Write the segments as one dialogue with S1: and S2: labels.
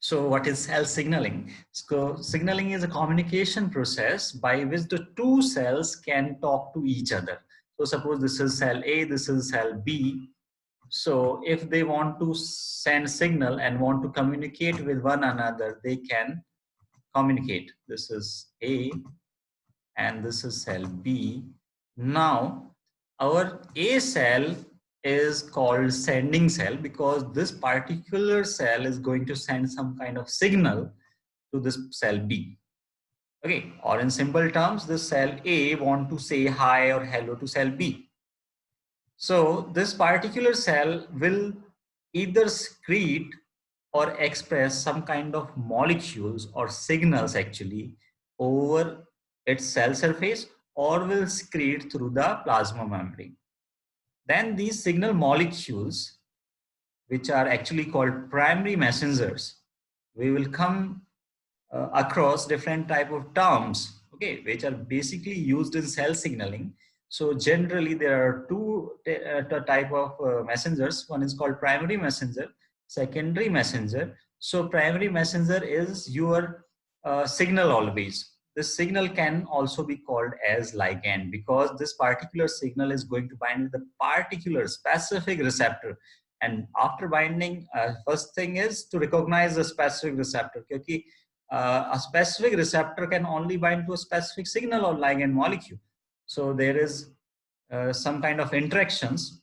S1: So what is cell signaling? So signaling is a communication process by which the two cells can talk to each other. So suppose this is cell A, this is cell B. So if they want to send signal and want to communicate with one another, they can communicate. This is A and this is cell B. Now our A cell is called sending cell because this particular cell is going to send some kind of signal to this cell B. Okay, or in simple terms, this cell A want to say hi or hello to cell B. So this particular cell will either secrete or express some kind of molecules or signals actually over its cell surface or will secrete through the plasma membrane. Then these signal molecules, which are actually called primary messengers, we will come across different type of terms, okay, which are basically used in cell signaling. So generally there are two type of messengers. One is called primary messenger, secondary messenger. So primary messenger is your signal always. This signal can also be called as ligand because this particular signal is going to bind with a particular specific receptor. And after binding, first thing is to recognize the specific receptor. Because a specific receptor can only bind to a specific signal or ligand molecule. So there is some kind of interactions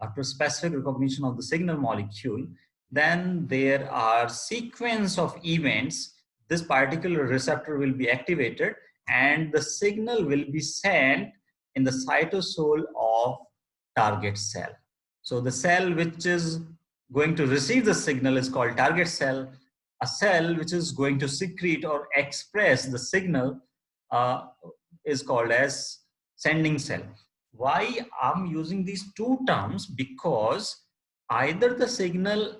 S1: after specific recognition of the signal molecule. Then there are sequence of events. This particular receptor will be activated and the signal will be sent in the cytosol of target cell. So the cell which is going to receive the signal is called target cell. A cell which is going to secrete or express the signal is called as sending cell. Why I'm using these two terms? Because either the signal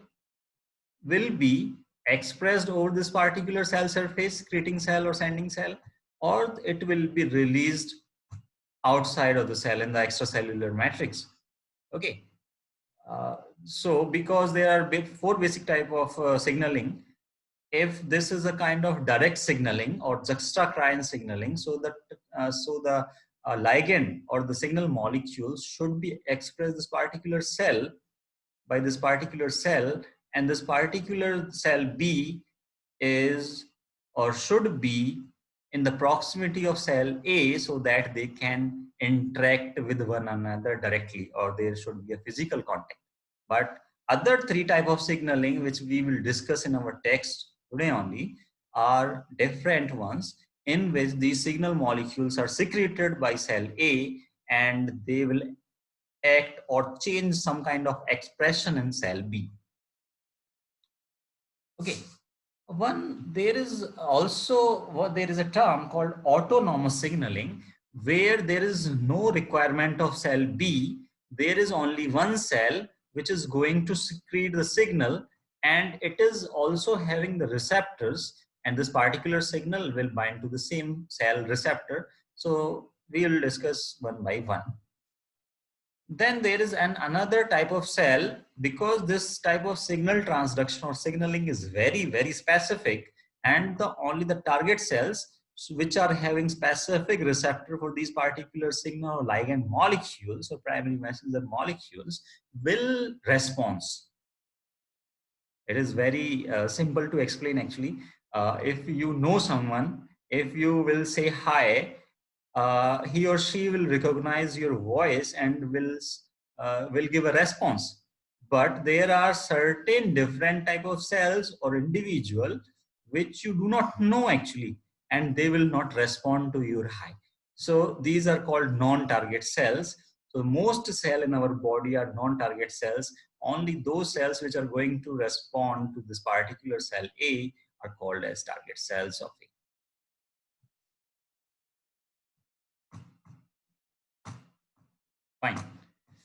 S1: will be expressed over this particular cell surface, secreting cell or sending cell, or it will be released outside of the cell in the extracellular matrix. Okay. So because there are four basic type of signaling, if this is a kind of direct signaling or juxtacrine signaling, so that the ligand or the signal molecules should be expressed this particular cell by this particular cell, and this particular cell B is or should be in the proximity of cell A so that they can interact with one another directly, or there should be a physical contact. But other three type of signaling which we will discuss in our text today only are different ones, in which these signal molecules are secreted by cell A and they will act or change some kind of expression in cell B. Okay. There is also there is a term called autonomous signaling, where there is no requirement of cell B. There is only one cell which is going to secrete the signal, and it is also having the receptors, and this particular signal will bind to the same cell receptor. So we will discuss one by one. Then there is another type of cell, because this type of signal transduction or signaling is very specific, and only the target cells which are having specific receptor for these particular signal or ligand molecules or primary messenger molecules will respond. It is very simple to explain actually. If you know someone, if you will say hi, he or she will recognize your voice and will give a response. But there are certain different type of cells or individual which you do not know actually, and they will not respond to your hi. So these are called non-target cells. So most cell in our body are non-target cells. Only those cells which are going to respond to this particular cell A are called as target cells of A. Fine.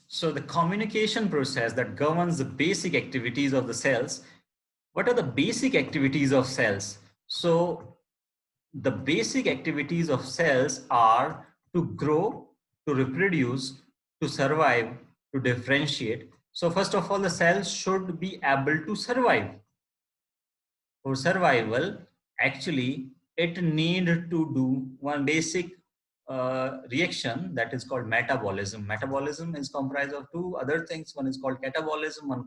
S1: So the communication process that governs the basic activities of the cells. What are the basic activities of cells? So the basic activities of cells are to grow, to reproduce, to survive, to differentiate. So first of all, the cells should be able to survive. For survival, actually, it need to do one basic reaction that is called metabolism. Metabolism is comprised of two other things. One is called catabolism,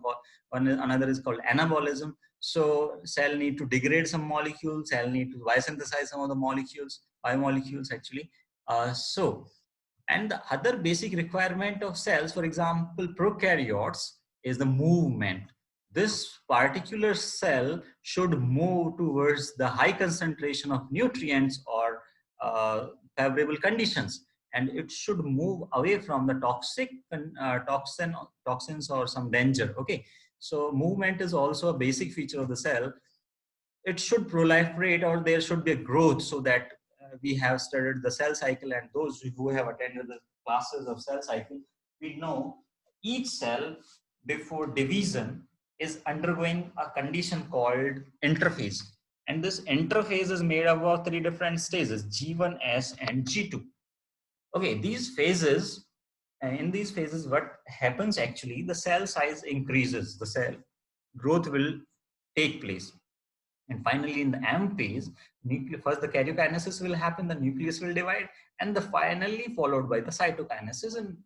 S1: another is called anabolism. So cell need to degrade some molecules, cell need to biosynthesize some of the molecules, biomolecules actually. And the other basic requirement of cells, for example, prokaryotes, is the movement. This particular cell should move towards the high concentration of nutrients or favorable conditions, and it should move away from the toxins or some danger. Okay, so movement is also a basic feature of the cell. It should proliferate, or there should be a growth, so that we have studied the cell cycle, and those who have attended the classes of cell cycle, we know each cell before division is undergoing a condition called interphase, and this interphase is made up of three different stages: G1, S, and G2. Okay, these phases, and in these phases what happens, actually the cell size increases, the cell growth will take place. And finally, in the M phase, first the karyokinesis will happen, the nucleus will divide, and the finally followed by the cytokinesis, and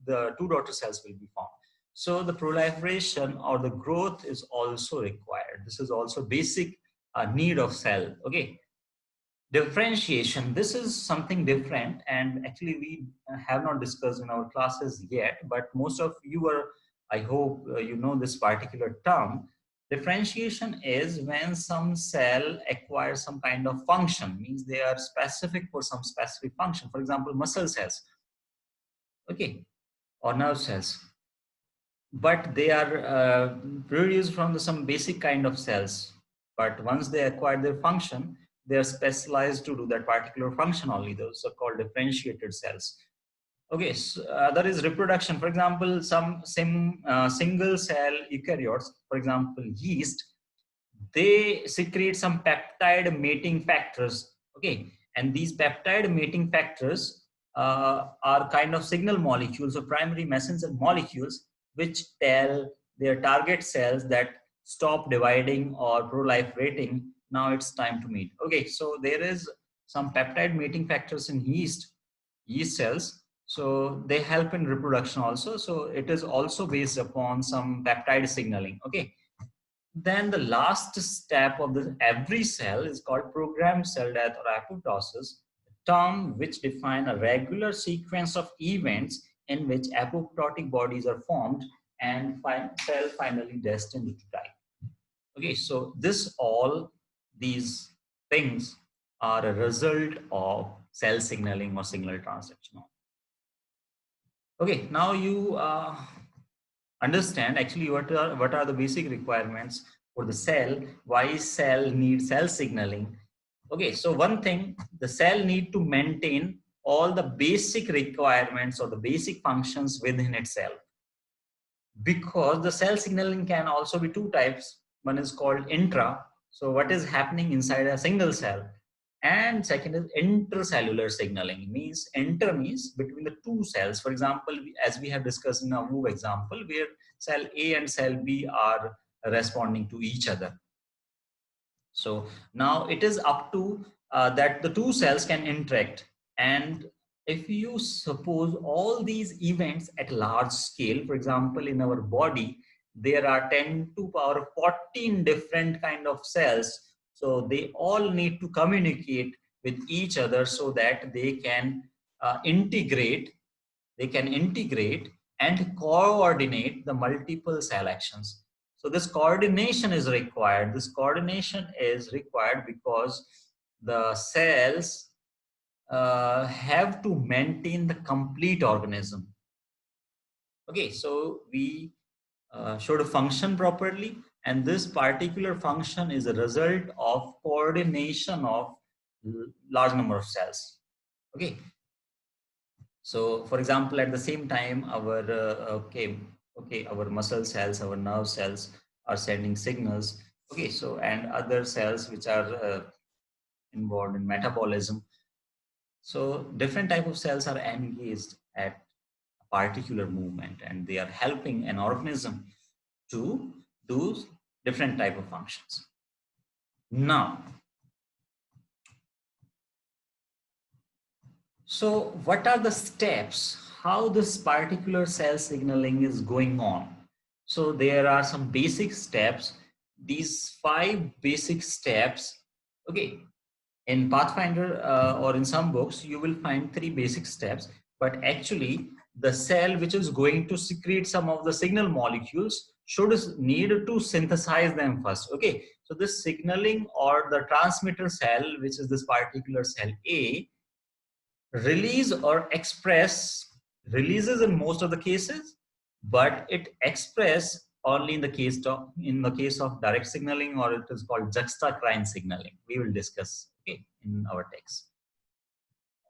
S1: the two daughter cells will be formed. So the proliferation or the growth is also required. This is also basic need of cell. Okay. Differentiation, this is something different, and actually we have not discussed in our classes yet, but most of you are, I hope you know this particular term. Differentiation is when some cell acquires some kind of function, means they are specific for some specific function. For example, muscle cells, okay, or nerve cells, but they are produced from some basic kind of cells. But once they acquire their function, they are specialized to do that particular function only. Those are called differentiated cells. Okay, so, there is reproduction. For example, some single cell eukaryotes, for example, yeast, they secrete some peptide mating factors. Okay, and these peptide mating factors are kind of signal molecules or primary messenger molecules which tell their target cells that stop dividing or proliferating. Now it's time to mate. Okay, so there is some peptide mating factors in yeast cells, so they help in reproduction also. So it is also based upon some peptide signaling. Okay, then the last step of every cell is called programmed cell death or apoptosis, a term which define a regular sequence of events in which apoptotic bodies are formed and cell finally destined to die. Okay, so these things are a result of cell signaling or signal transduction. Okay, now you understand actually what are the basic requirements for the cell, why cell needs cell signaling. Okay, so one thing, the cell need to maintain all the basic requirements or the basic functions within itself, because the cell signaling can also be two types. One is called intra, so what is happening inside a single cell, and second is intercellular signaling. Means inter means between the two cells. For example, as we have discussed in our move example, where cell A and cell B are responding to each other. So now it is up to that the two cells can interact. And if you suppose all these events at large scale, for example, in our body, there are 10 to power 14 different kind of cells. So they all need to communicate with each other so that they can integrate and coordinate the multiple cell actions. So this coordination is required. This coordination is required because the cells have to maintain the complete organism. Okay, so we should function properly, and this particular function is a result of coordination of large number of cells. Okay, so for example, at the same time, our our muscle cells, our nerve cells are sending signals. Okay, so and other cells which are involved in metabolism. So different type of cells are engaged at a particular movement, and they are helping an organism to do different type of functions. Now, so what are the steps? How this particular cell signaling is going on? So there are some basic steps. These 5 basic steps, okay, in Pathfinder or in some books, you will find 3 basic steps, but actually the cell which is going to secrete some of the signal molecules should need to synthesize them first. Okay, so this signaling or the transmitter cell, which is this particular cell A, release or express releases in most of the cases, but it express only in the case of direct signaling, or it is called juxtacrine signaling. We will discuss, okay, in our text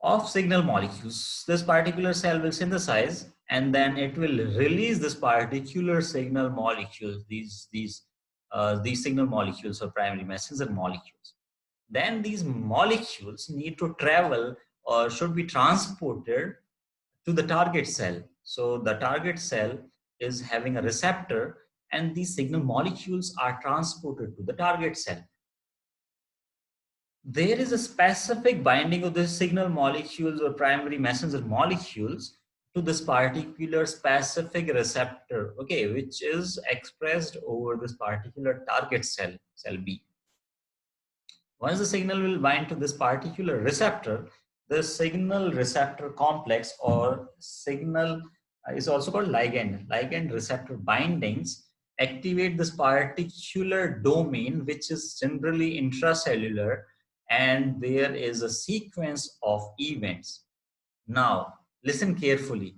S1: of signal molecules. This particular cell will synthesize and then it will release this particular signal molecules, these signal molecules or primary messenger molecules. Then these molecules need to travel or should be transported to the target cell. So the target cell is having a receptor and these signal molecules are transported to the target cell. There is a specific binding of the signal molecules or primary messenger molecules to this particular specific receptor, okay, which is expressed over this particular target cell, cell B. Once the signal will bind to this particular receptor, the signal receptor complex or signal is also called ligand. Ligand receptor bindings activate this particular domain, which is generally intracellular, and there is a sequence of events. Now, listen carefully.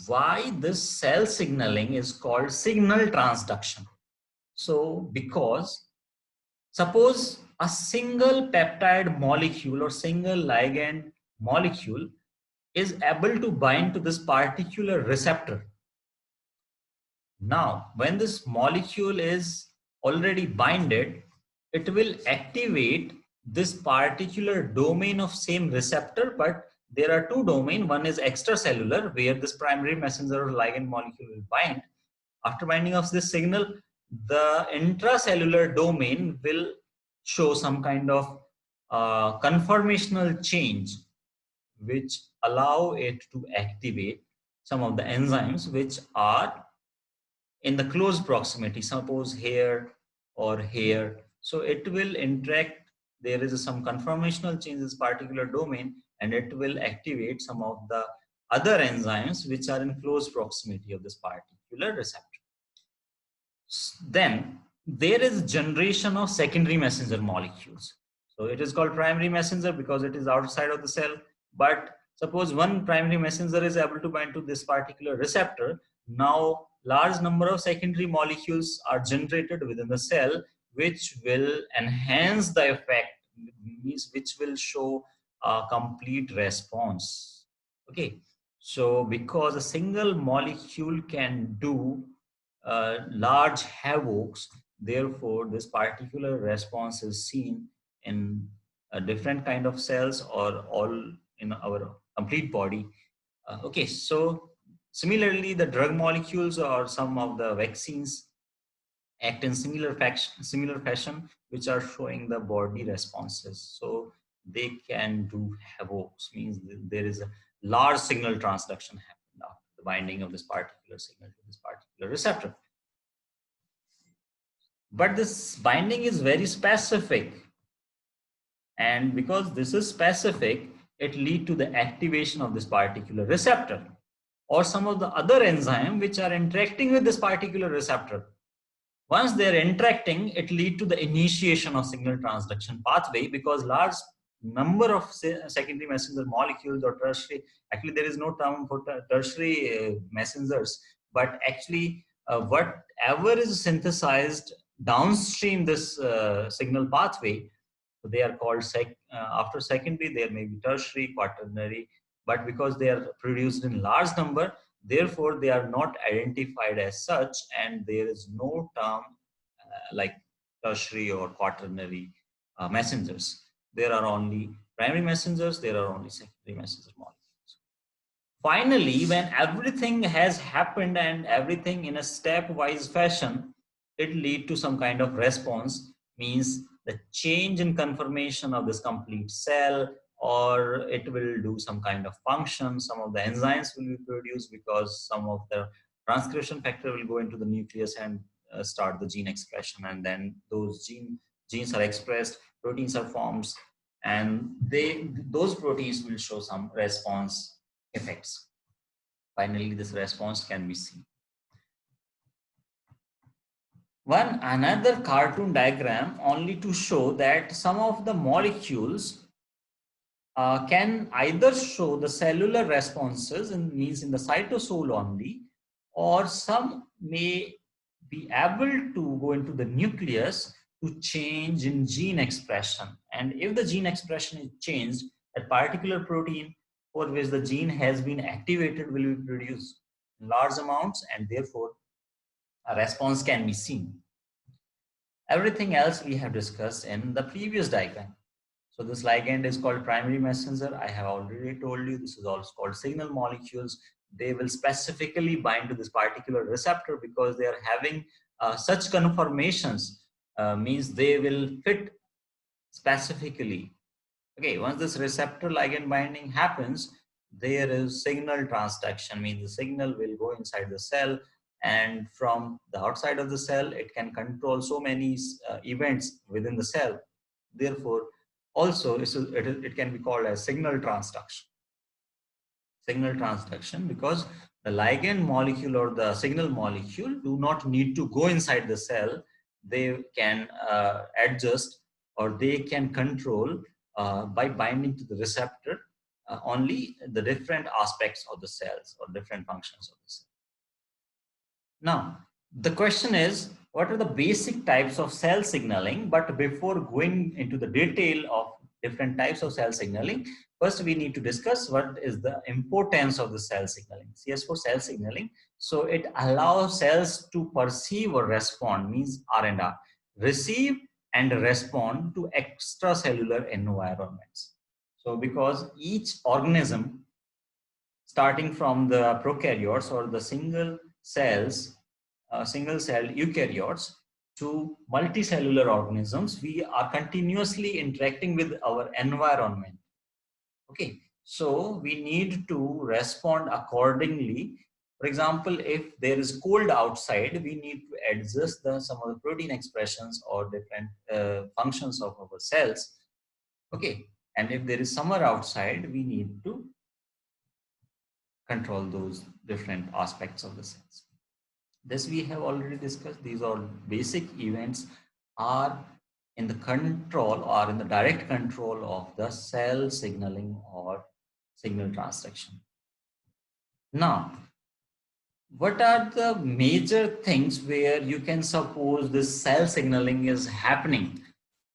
S1: Why this cell signaling is called signal transduction? So, because suppose a single peptide molecule or single ligand molecule is able to bind to this particular receptor. Now, when this molecule is already binded, it will activate this particular domain of same receptor, but there are 2 domains. One is extracellular, where this primary messenger or ligand molecule will bind. After binding of this signal, the intracellular domain will show some kind of conformational change, which allow it to activate some of the enzymes which are in the close proximity, suppose here or here. So it will interact, there is some conformational change in this particular domain, and it will activate some of the other enzymes which are in close proximity of this particular receptor. Then there is generation of secondary messenger molecules. So it is called primary messenger because it is outside of the cell. But suppose one primary messenger is able to bind to this particular receptor. Now large number of secondary molecules are generated within the cell, which will enhance the effect, means which will show a complete response. Okay, so because a single molecule can do large havocs, therefore this particular response is seen in a different kind of cells or all in our complete body. Okay, so similarly the drug molecules or some of the vaccines act in similar fashion, which are showing the body responses. So they can do havocs, means there is a large signal transduction happened after the binding of this particular signal to this particular receptor. But this binding is very specific, and because this is specific, it leads to the activation of this particular receptor or some of the other enzyme which are interacting with this particular receptor. Once they're interacting, it leads to the initiation of signal transduction pathway, because large number of secondary messenger molecules or tertiary, actually there is no term for tertiary messengers, but actually whatever is synthesized downstream this signal pathway, they are called after secondary there may be tertiary, quaternary, but because they are produced in large number, therefore they are not identified as such, and there is no term like tertiary or quaternary messengers. There are only primary messengers, there are only secondary messenger molecules. Finally, when everything has happened and everything in a stepwise fashion, it lead to some kind of response, means the change in conformation of this complete cell, or it will do some kind of function. Some of the enzymes will be produced because some of the transcription factor will go into the nucleus and start the gene expression, and then those genes are expressed, proteins are formed, and those proteins will show some response effects. Finally, this response can be seen. Another cartoon diagram only to show that some of the molecules can either show the cellular responses, means in the cytosol only, or some may be able to go into the nucleus to change in gene expression. And if the gene expression is changed, a particular protein for which the gene has been activated will be produced in large amounts, and therefore a response can be seen. Everything else we have discussed in the previous diagram. So this ligand is called primary messenger. I have already told you this is also called signal molecules. They will specifically bind to this particular receptor because they are having such conformations, means they will fit specifically. Okay, once this receptor ligand binding happens, there is signal transduction, means the signal will go inside the cell, and from the outside of the cell, it can control so many events within the cell. Therefore, also it can be called as signal transduction. Signal transduction, because the ligand molecule or the signal molecule do not need to go inside the cell. They can adjust, or they can control by binding to the receptor only the different aspects of the cells or different functions of the cell. Now, the question is, what are the basic types of cell signaling? But before going into the detail of different types of cell signaling, first we need to discuss what is the importance of the cell signaling. CS for cell signaling. So it allows cells to perceive or respond, means R&R, receive and respond to extracellular environments. So because each organism, starting from the prokaryotes or the single cell eukaryotes to multicellular organisms, we are continuously interacting with our environment. Okay, so we need to respond accordingly. For example, if there is cold outside, we need to adjust some of the protein expressions or different functions of our cells. Okay, and if there is summer outside, we need to control those different aspects of the cells. This we have already discussed. These all basic events are in the control or in the direct control of the cell signaling or signal transduction. Now, what are the major things where you can suppose this cell signaling is happening?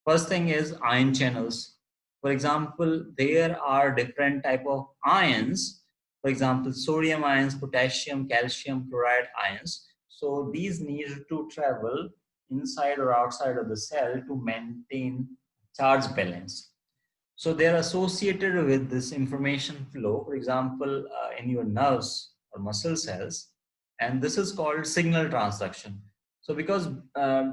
S1: First thing is ion channels. For example, there are different type of ions. For example, sodium ions, potassium, calcium, chloride ions. So these need to travel inside or outside of the cell to maintain charge balance. So they're associated with this information flow, for example, in your nerves or muscle cells, and this is called signal transduction. So because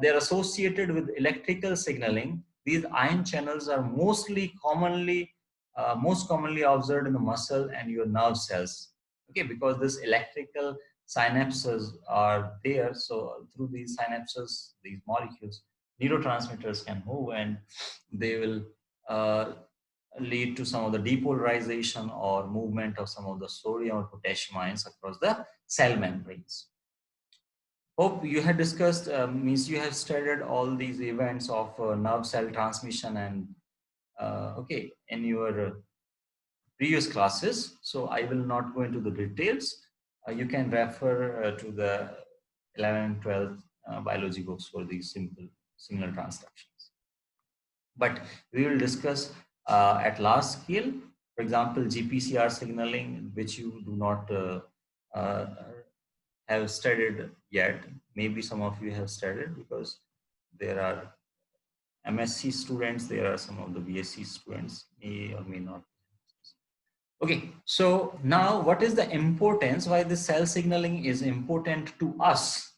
S1: they're associated with electrical signaling, these ion channels are most commonly observed in the muscle and your nerve cells. Okay, because this electrical synapses are there. So through these synapses, these molecules, neurotransmitters can move, and they will lead to some of the depolarization or movement of some of the sodium or potassium ions across the cell membranes. Hope you had discussed, means you have studied all these events of nerve cell transmission and okay, in your previous classes. So I will not go into the details. You can refer to the 11th and 12th biology books for these simple signal transductions. But we will discuss at large scale, for example, GPCR signaling, which you do not have studied yet. Maybe some of you have studied because there are MSc students, there are some of the BSc students, may or may not. Okay, so now what is the importance, why the cell signaling is important to us?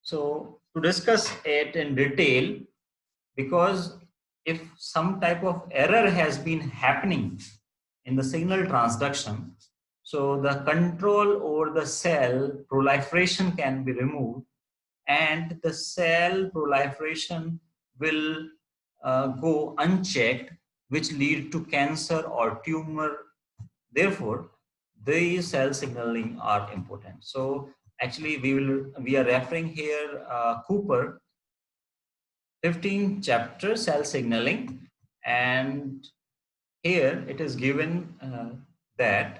S1: So to discuss it in detail, because if some type of error has been happening in the signal transduction, so the control over the cell proliferation can be removed, and the cell proliferation will go unchecked, which lead to cancer or tumor. Therefore, these cell signaling are important. So actually we are referring here Cooper 15 chapter cell signaling, and here it is given that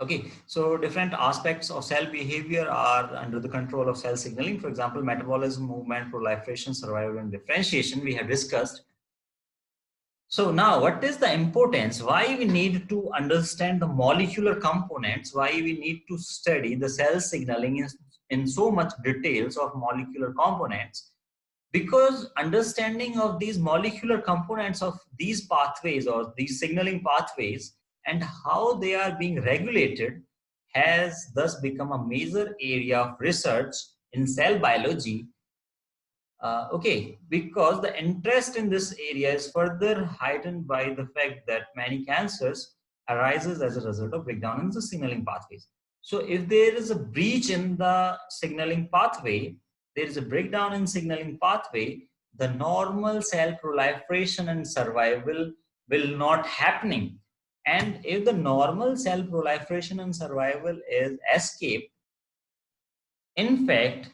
S1: okay, so different aspects of cell behavior are under the control of cell signaling. For example, metabolism, movement, proliferation, survival, and differentiation we have discussed. So now what is the importance? Why we need to understand the molecular components? Why we need to study the cell signaling in so much details of molecular components? Because understanding of these molecular components of these pathways or these signaling pathways and how they are being regulated has thus become a major area of research in cell biology. Okay, because the interest in this area is further heightened by the fact that many cancers arises as a result of breakdown in the signaling pathways. So if there is a breach in the signaling pathway, there is a breakdown in signaling pathway, the normal cell proliferation and survival will not happening. And if the normal cell proliferation and survival is escaped, in fact,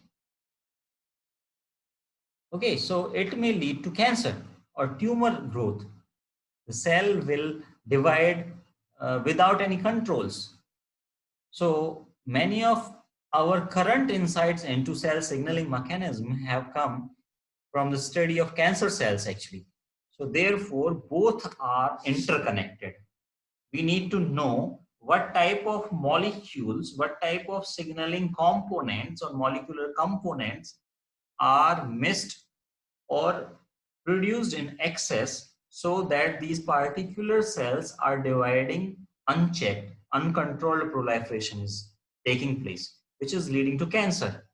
S1: okay, so it may lead to cancer or tumor growth. The cell will divide without any controls. So many of our current insights into cell signaling mechanism have come from the study of cancer cells actually. So therefore, both are interconnected. We need to know what type of molecules, what type of signaling components or molecular components are missed or produced in excess, so that these particular cells are dividing unchecked, uncontrolled proliferation is taking place, which is leading to cancer.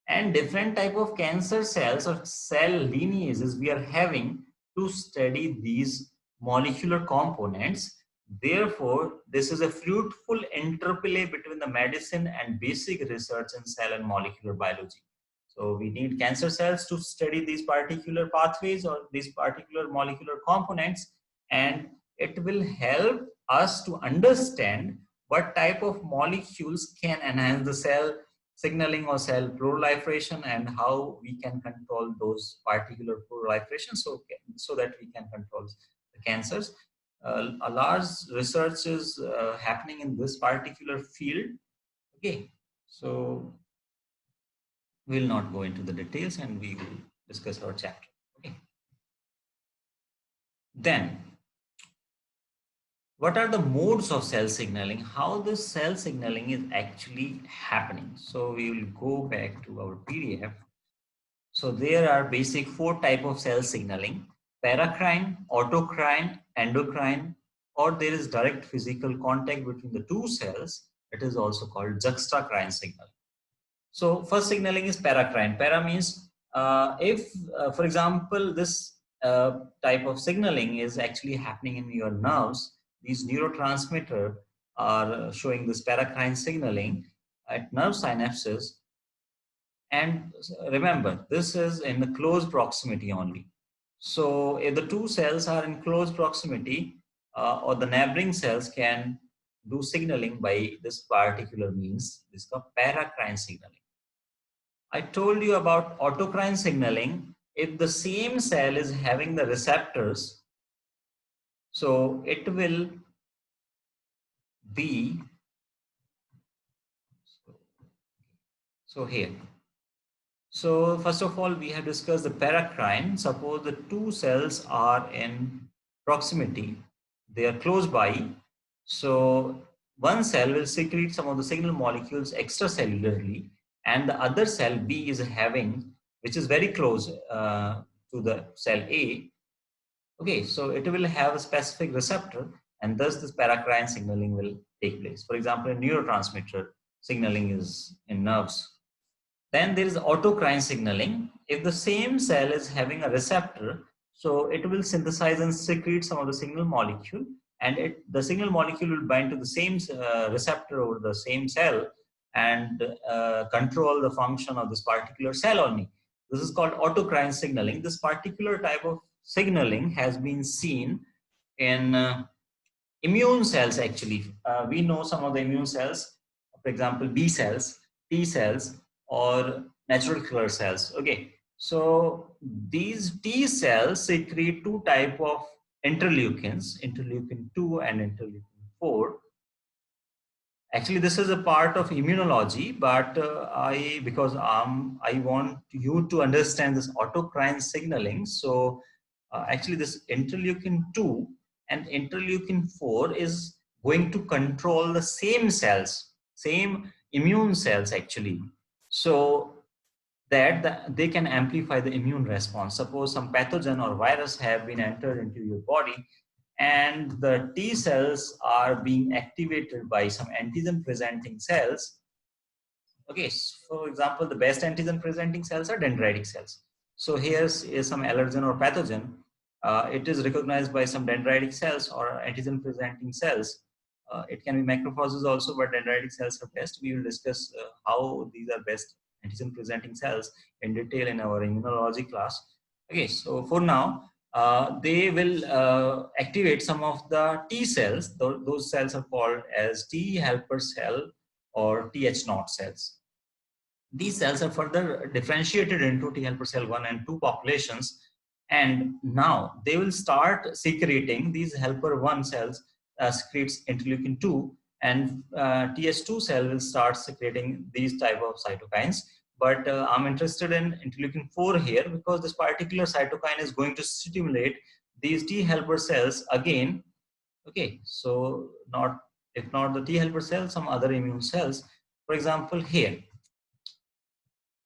S1: And different type of cancer cells or cell lineages we are having to study these molecular components. Therefore, this is a fruitful interplay between the medicine and basic research in cell and molecular biology. So we need cancer cells to study these particular pathways or these particular molecular components, and it will help us to understand what type of molecules can enhance the cell signaling or cell proliferation and how we can control those particular proliferation, so that we can control the cancers. A large research is happening in this particular field. Okay, so we'll not go into the details and we will discuss our chapter. Okay. Then, what are the modes of cell signaling? How this cell signaling is actually happening? So we will go back to our PDF. So there are basic 4 type of cell signaling: paracrine, autocrine, endocrine, or there is direct physical contact between the two cells. It is also called juxtacrine signal. So first signaling is paracrine. Para means if, for example, this type of signaling is actually happening in your nerves, these neurotransmitter are showing this paracrine signaling at nerve synapses. And remember, this is in the close proximity only. So if the two cells are in close proximity, or the neighboring cells can do signaling by this particular means. This is called paracrine signaling. I told you about autocrine signaling. If the same cell is having the receptors, so it will be, so here. So first of all, we have discussed the paracrine. Suppose the two cells are in proximity, they are close by. So one cell will secrete some of the signal molecules extracellularly, and the other cell B is having, which is very close to the cell A. Okay, so it will have a specific receptor, and thus this paracrine signaling will take place. For example, a neurotransmitter signaling is in nerves. Then there is autocrine signaling. If the same cell is having a receptor, so it will synthesize and secrete some of the signal molecule, and the signal molecule will bind to the same receptor over the same cell and control the function of this particular cell only. This is called autocrine signaling. This particular type of signaling has been seen in immune cells actually. We know some of the immune cells, for example, B cells, T cells, or natural killer cells. Okay, so these T cells secrete two type of interleukins, interleukin 2 and interleukin 4. Actually, this is a part of immunology, but because I want you to understand this autocrine signaling. So actually, this interleukin 2 and interleukin 4 is going to control the same cells, same immune cells actually. So that they can amplify the immune response. Suppose some pathogen or virus have been entered into your body, and the T cells are being activated by some antigen presenting cells. Okay, so for example, the best antigen presenting cells are dendritic cells. So here's is some allergen or pathogen. It is recognized by some dendritic cells or antigen presenting cells. It can be macrophages also, but dendritic cells are best. We will discuss how these are best antigen presenting cells in detail in our immunology class. Okay, so for now, they will activate some of the T cells. Those cells are called as T helper cell or Th0 cells. These cells are further differentiated into T helper cell 1 and 2 populations, and now they will start secreting these helper 1 cells secretes interleukin 2, and Th2 cell will start secreting these type of cytokines. But I'm interested in interleukin 4 here because this particular cytokine is going to stimulate these T helper cells again. Okay, so not if not the T helper cells, some other immune cells. For example, here.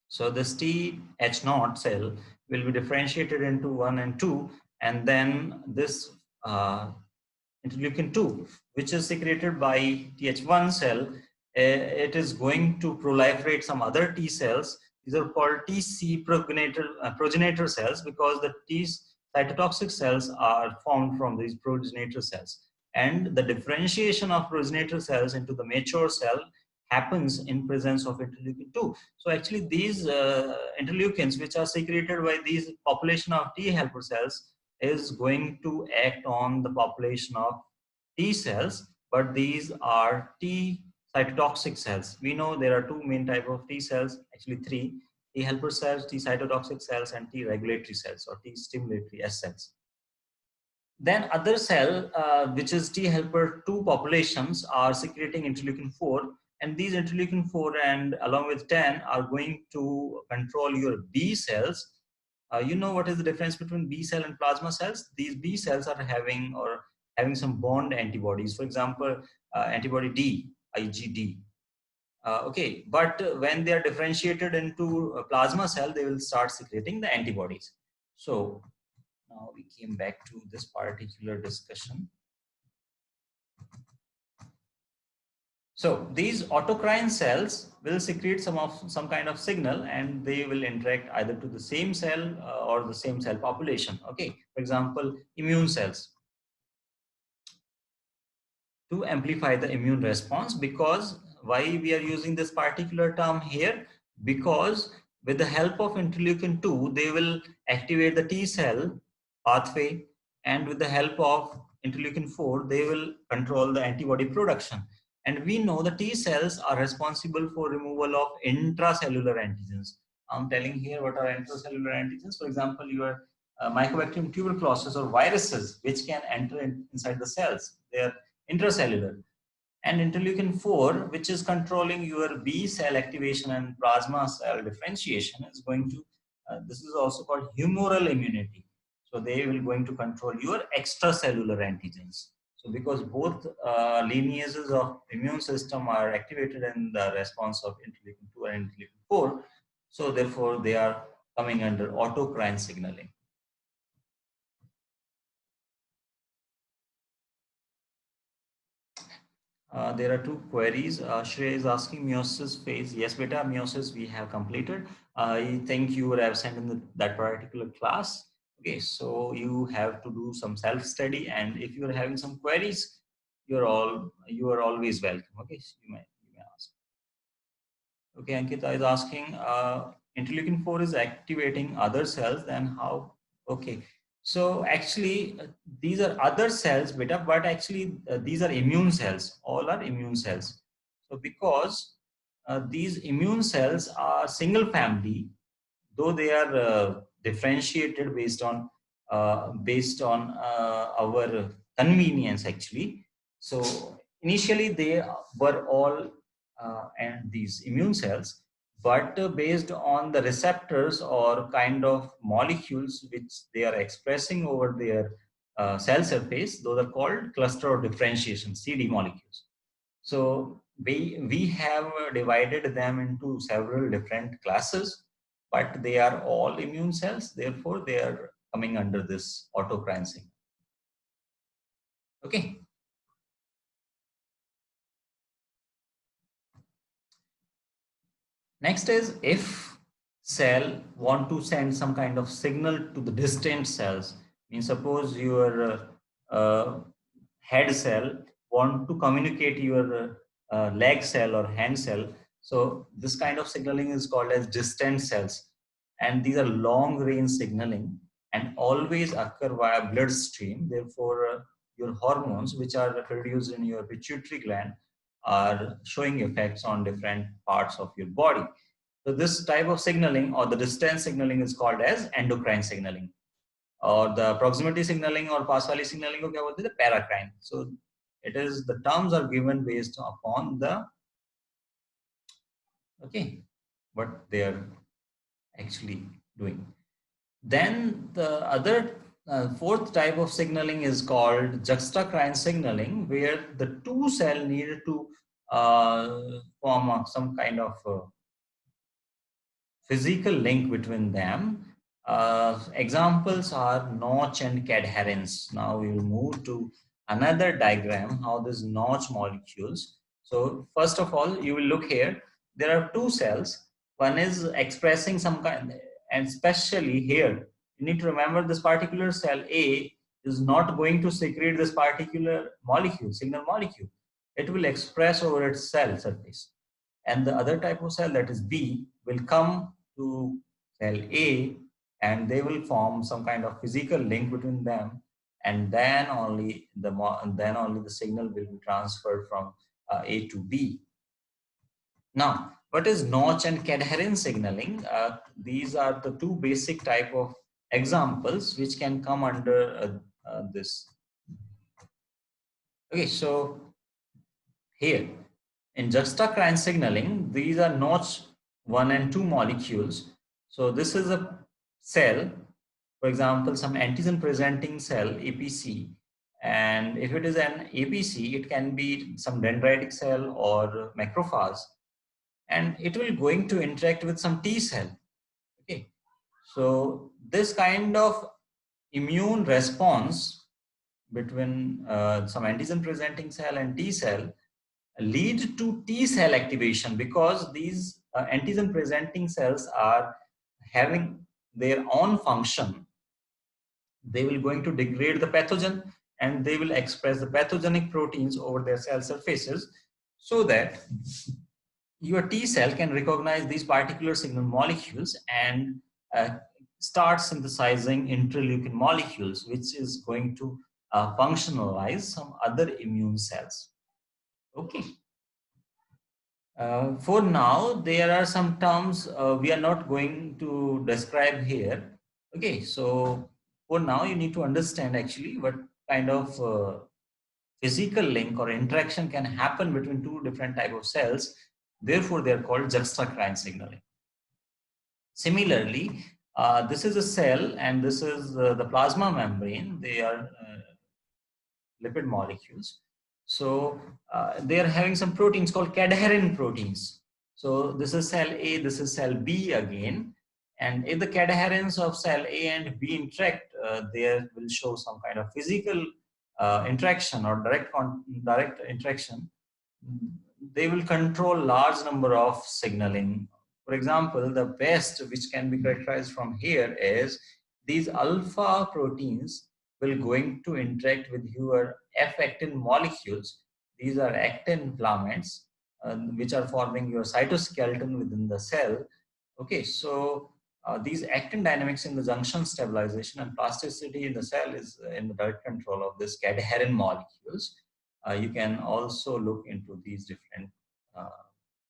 S1: So this Th0 cell will be differentiated into 1 and 2, and then this interleukin 2, which is secreted by Th1 cell, it is going to proliferate some other T cells. These are called TC progenitor cells because the T cytotoxic cells are formed from these progenitor cells. And the differentiation of progenitor cells into the mature cell happens in presence of interleukin 2. So actually these interleukins which are secreted by these population of T helper cells is going to act on the population of T cells, but these are T cytotoxic cells. We know there are two main type of T cells, actually three: T helper cells, T cytotoxic cells, and T regulatory cells or T stimulatory S cells. Then other cell, which is T helper 2 populations, are secreting interleukin 4, and these interleukin 4 and along with 10 are going to control your B cells. You know what is the difference between B cell and plasma cells? These B cells are having some bond antibodies. For example, antibody D, IgD. Okay, but when they are differentiated into a plasma cell, they will start secreting the antibodies. So now we came back to this particular discussion. So these autocrine cells will secrete some kind of signal, and they will interact either to the same cell or the same cell population. Okay, for example, immune cells to amplify the immune response. Because why we are using this particular term here? Because with the help of interleukin 2, they will activate the T cell pathway, and with the help of interleukin 4, they will control the antibody production. And we know the T cells are responsible for removal of intracellular antigens. I'm telling here what are intracellular antigens. For example, your Mycobacterium tuberculosis or viruses which can enter inside the cells. They are intracellular. And interleukin 4, which is controlling your B cell activation and plasma cell differentiation, is going to, this is also called humoral immunity. So they will going to control your extracellular antigens. So because both lineages of immune system are activated in the response of interleukin 2 and interleukin 4, so therefore they are coming under autocrine signaling. There are two queries. Shreya is asking meiosis phase. Yes, beta, meiosis we have completed. I think you were absent in that particular class. Okay, so you have to do some self-study, and if you are having some queries, you are always welcome. Okay, so you may ask. Okay, Ankita is asking, interleukin 4 is activating other cells, then how? Okay, so actually, these are other cells, beta, but actually, these are immune cells. All are immune cells. So, because these immune cells are single family, though they are differentiated based on our convenience actually. So initially they were all and these immune cells, but based on the receptors or kind of molecules which they are expressing over their cell surface, those are called cluster of differentiation, CD molecules. So we have divided them into several different classes, but they are all immune cells. Therefore, they are coming under this autocrine signal. Okay. Next is if cell want to send some kind of signal to the distant cells. Means suppose your head cell want to communicate your leg cell or hand cell. So this kind of signaling is called as distant cells, and these are long range signaling and always occur via bloodstream. Therefore, your hormones which are produced in your pituitary gland are showing effects on different parts of your body. So this type of signaling or the distance signaling is called as endocrine signaling, or the proximity signaling or pass valley signaling को क्या बोलते हैं? Paracrine. So it is, the terms are given based upon the what they are actually doing. Then the other fourth type of signaling is called juxtacrine signaling, where the two cell needed to form some kind of physical link between them. Examples are notch and cadherins. Now we will move to another diagram, how this notch molecules. So first of all, you will look here. There are two cells. One is expressing some kind, and especially here, you need to remember this particular cell A is not going to secrete this particular molecule, signal molecule. It will express over its cell surface. And the other type of cell, that is B, will come to cell A, and they will form some kind of physical link between them, and then only the signal will be transferred from A to B. Now, what is notch and cadherin signaling? These are the two basic type of examples which can come under this. Okay, so here in juxtacrine signaling, these are notch 1 and 2 molecules. So this is a cell, for example, some antigen presenting cell, APC. And if it is an APC, it can be some dendritic cell or macrophage. And it will going to interact with some T cell. Okay. So this kind of immune response between some antigen presenting cell and T cell lead to T cell activation, because these antigen presenting cells are having their own function. They will going to degrade the pathogen, and they will express the pathogenic proteins over their cell surfaces, so that your T cell can recognize these particular signal molecules and start synthesizing interleukin molecules, which is going to functionalize some other immune cells. Okay. For now, there are some terms we are not going to describe here. Okay, so for now, you need to understand actually what kind of physical link or interaction can happen between two different type of cells. Therefore, they are called juxtacrine signaling. Similarly, this is a cell and this is the plasma membrane. They are lipid molecules. So they are having some proteins called cadherin proteins. So this is cell A, this is cell B again. And if the cadherins of cell A and B interact, they will show some kind of physical interaction or direct interaction. they will control large number of signaling. For example, the best which can be characterized from here is these alpha proteins will going to interact with your F-actin molecules. These are actin filaments which are forming your cytoskeleton within the cell. Okay, so these actin dynamics in the junction stabilization and plasticity in the cell is in the direct control of this cadherin molecules. You can also look into these different uh,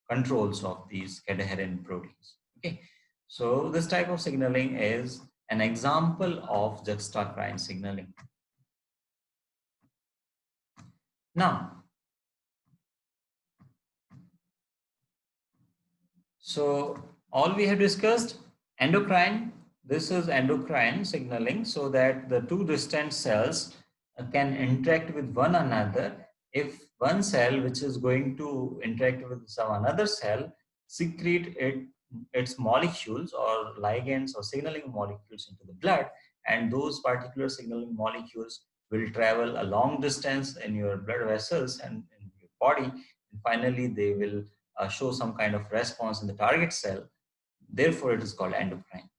S1: controls of these cadherin proteins. Okay, so this type of signaling is an example of juxtacrine signaling. Now, so all we have discussed endocrine. This is endocrine signaling, so that the two distant cells can interact with one another. If one cell which is going to interact with some another cell secrete its molecules or ligands or signaling molecules into the blood, and those particular signaling molecules will travel a long distance in your blood vessels and in your body, and finally they will show some kind of response in the target cell. Therefore, it is called endocrine.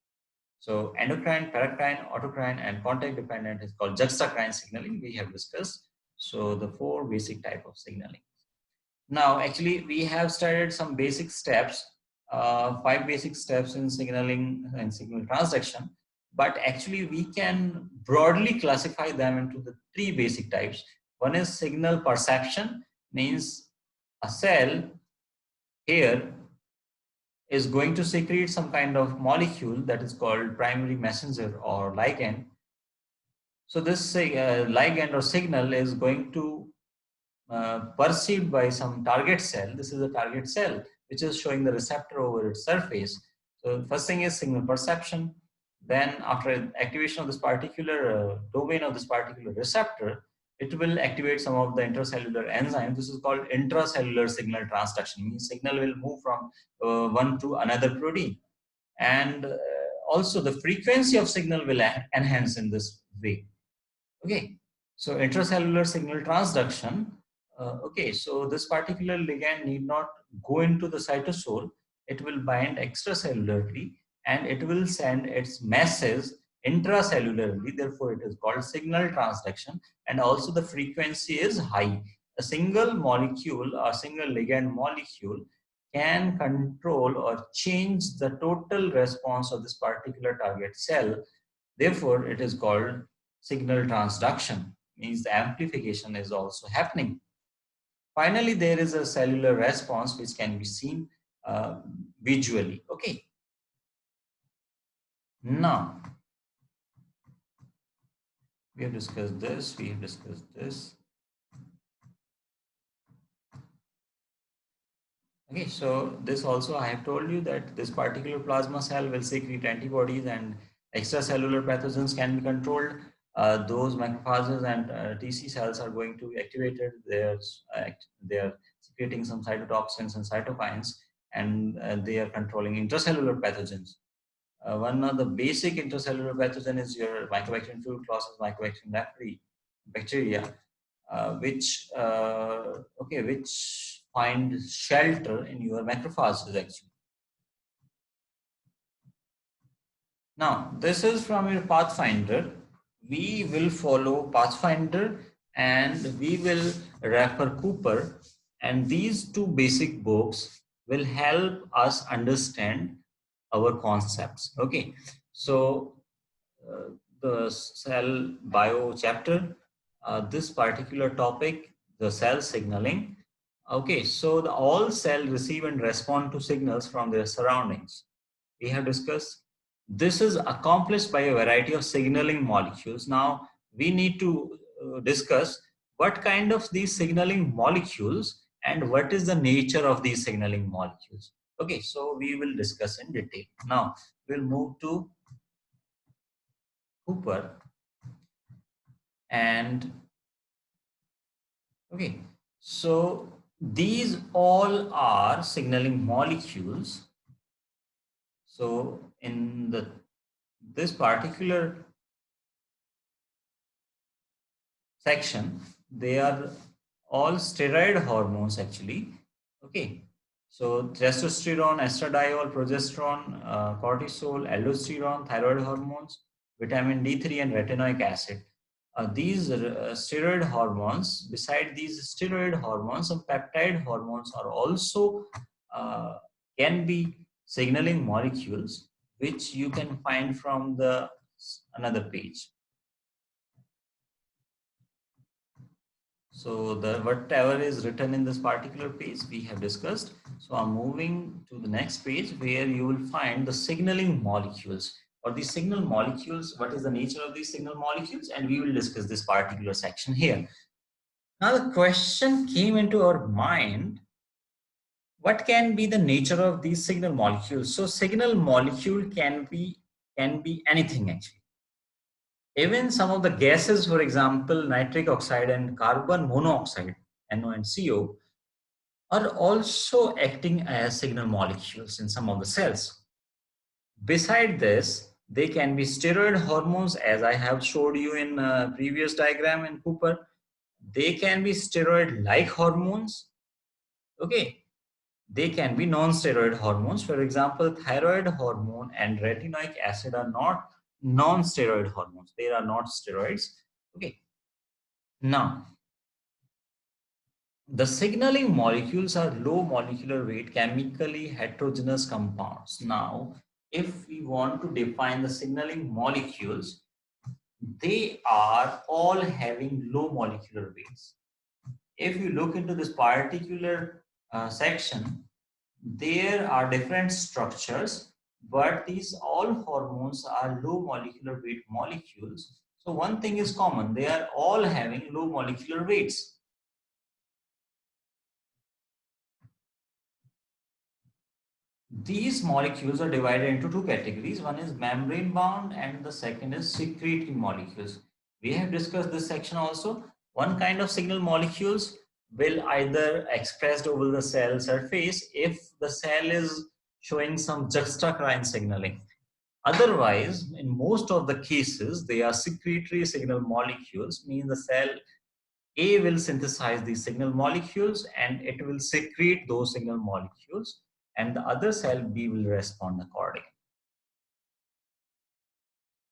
S1: So endocrine, paracrine, autocrine, and contact dependent is called juxtacrine signaling we have discussed. So the four basic type of signaling. Now, actually, we have started some basic steps, five basic steps in signaling and signal transduction. But actually, we can broadly classify them into the three basic types. One is signal perception, means a cell here is going to secrete some kind of molecule that is called primary messenger or ligand. So this ligand or signal is going to perceived by some target cell. This is a target cell which is showing the receptor over its surface. So first thing is signal perception. Then after activation of this particular domain of this particular receptor, it will activate some of the intracellular enzymes. This is called intracellular signal transduction. Means signal will move from one to another protein. And also the frequency of signal will enhance in this way. Okay, so intracellular signal transduction. Okay, so this particular ligand need not go into the cytosol. It will bind extracellularly and it will send its message intracellularly. Therefore, it is called signal transduction. And also the frequency is high. A single molecule or single ligand molecule can control or change the total response of this particular target cell. Therefore, it is called signal transduction, means the amplification is also happening. Finally, there is a cellular response which can be seen visually. Okay. Now, we have discussed this, we have discussed this. Okay, so this also I have told you that this particular plasma cell will secrete antibodies and extracellular pathogens can be controlled. Those macrophages and TC cells are going to be activated. They're secreting some cytotoxins and cytokines, and they are controlling intracellular pathogens. One of the basic intracellular pathogen is your Mycobacterium tuberculosis, Mycobacterium leprae bacteria, which find shelter in your macrophages actually. Now, this is from your Pathfinder. We will follow Pathfinder and we will refer Cooper, and these two basic books will help us understand our concepts. Okay, so the cell bio chapter, this particular topic, the cell signaling. Okay, so all cell receive and respond to signals from their surroundings. We have discussed this is accomplished by a variety of signaling molecules. Now we need to discuss what kind of these signaling molecules and what is the nature of these signaling molecules. Okay, so we will discuss in detail. Now we'll move to Cooper. And okay, so these all are signaling molecules. So in this particular section, they are all steroid hormones actually. Okay, so testosterone, estradiol, progesterone, cortisol, aldosterone, thyroid hormones, vitamin D3 and retinoic acid. These steroid hormones, beside these steroid hormones, some peptide hormones are also can be signaling molecules, which you can find from the another page. So the whatever is written in this particular page we have discussed. So I'm moving to the next page where you will find the signaling molecules or the signal molecules. What is the nature of these signal molecules? And we will discuss this particular section here. Now the question came into our mind, what can be the nature of these signal molecules? So signal molecule can be anything actually. Even some of the gases, for example, nitric oxide and carbon monoxide, NO and CO, are also acting as signal molecules in some of the cells. Beside this, they can be steroid hormones, as I have showed you in previous diagram in Cooper. They can be steroid-like hormones. Okay, they can be non-steroid hormones. For example, thyroid hormone and retinoic acid are not non-steroid hormones. They are not steroids. Okay. Now, the signaling molecules are low molecular weight, chemically heterogeneous compounds. Now, if we want to define the signaling molecules, they are all having low molecular weights. If you look into this particular section, there are different structures, but these all hormones are low molecular weight molecules. So one thing is common, they are all having low molecular weights. These molecules are divided into two categories. One is membrane bound and the second is secretory molecules. We have discussed this section also. One kind of signal molecules will either expressed over the cell surface if the cell is showing some juxtacrine signaling. Otherwise, in most of the cases, they are secretory signal molecules, means the cell A will synthesize these signal molecules and it will secrete those signal molecules, and the other cell B will respond accordingly.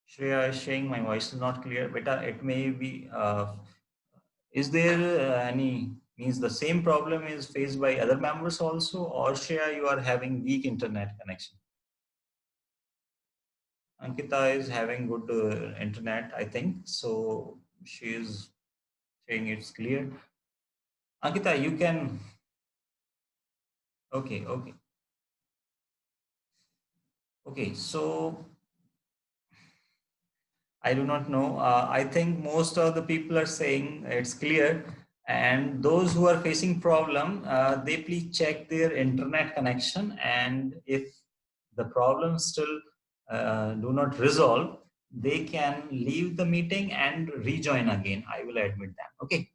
S1: Shreya is saying my voice is not clear. Beta, it may be, is there any, means the same problem is faced by other members also, or Shreya, you are having weak internet connection? Ankita is having good internet, I think. So she is saying it's clear. Ankita, you can, okay, okay. Okay, so I do not know. I think most of the people are saying it's clear, and those who are facing problem, they please check their internet connection, and if the problem still do not resolve, they can leave the meeting and rejoin again. I will admit them. Okay.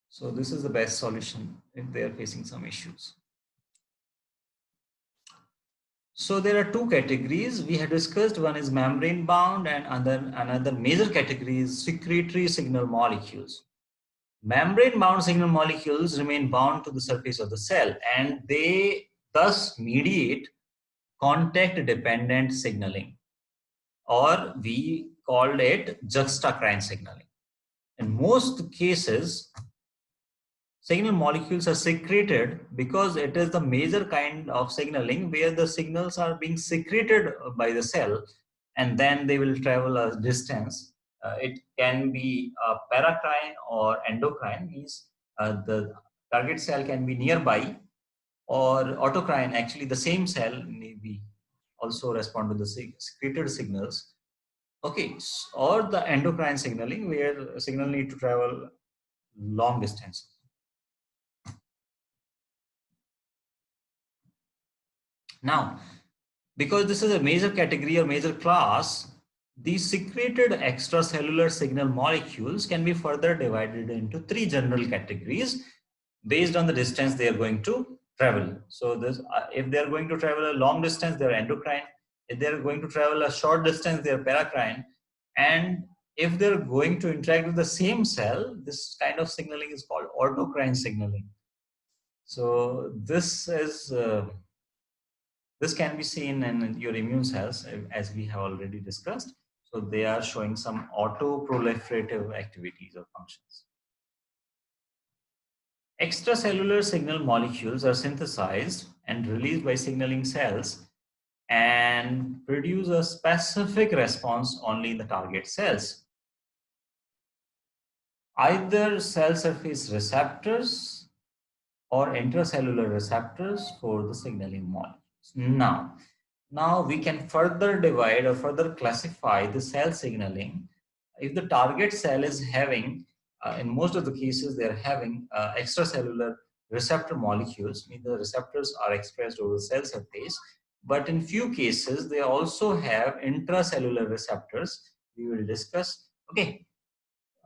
S1: So this is the best solution if they are facing some issues. So there are two categories we have discussed. One is membrane bound and another major category is secretory signal molecules. Membrane bound signal molecules remain bound to the surface of the cell and they thus mediate contact dependent signaling, or we called it juxtacrine signaling. In most cases, signal molecules are secreted because it is the major kind of signaling where the signals are being secreted by the cell and then they will travel a distance. It can be paracrine or endocrine, means the target cell can be nearby, or autocrine, actually the same cell may be also respond to the secreted signals. Okay, or the endocrine signaling where signal need to travel long distance. Now, because this is a major category or major class, these secreted extracellular signal molecules can be further divided into three general categories based on the distance they are going to travel. So this, if they are going to travel a long distance, they are endocrine. If they are going to travel a short distance, they are paracrine. And if they're going to interact with the same cell, this kind of signaling is called autocrine signaling. So this can be seen in your immune cells, as we have already discussed. So they are showing some auto-proliferative activities or functions. Extracellular signal molecules are synthesized and released by signaling cells and produce a specific response only in the target cells. Either cell surface receptors or intracellular receptors for the signaling molecules. Now we can further divide or further classify the cell signaling. If the target cell is having, in most of the cases, they're having extracellular receptor molecules, means the receptors are expressed over the cell surface. But in few cases, they also have intracellular receptors. We will discuss. Okay.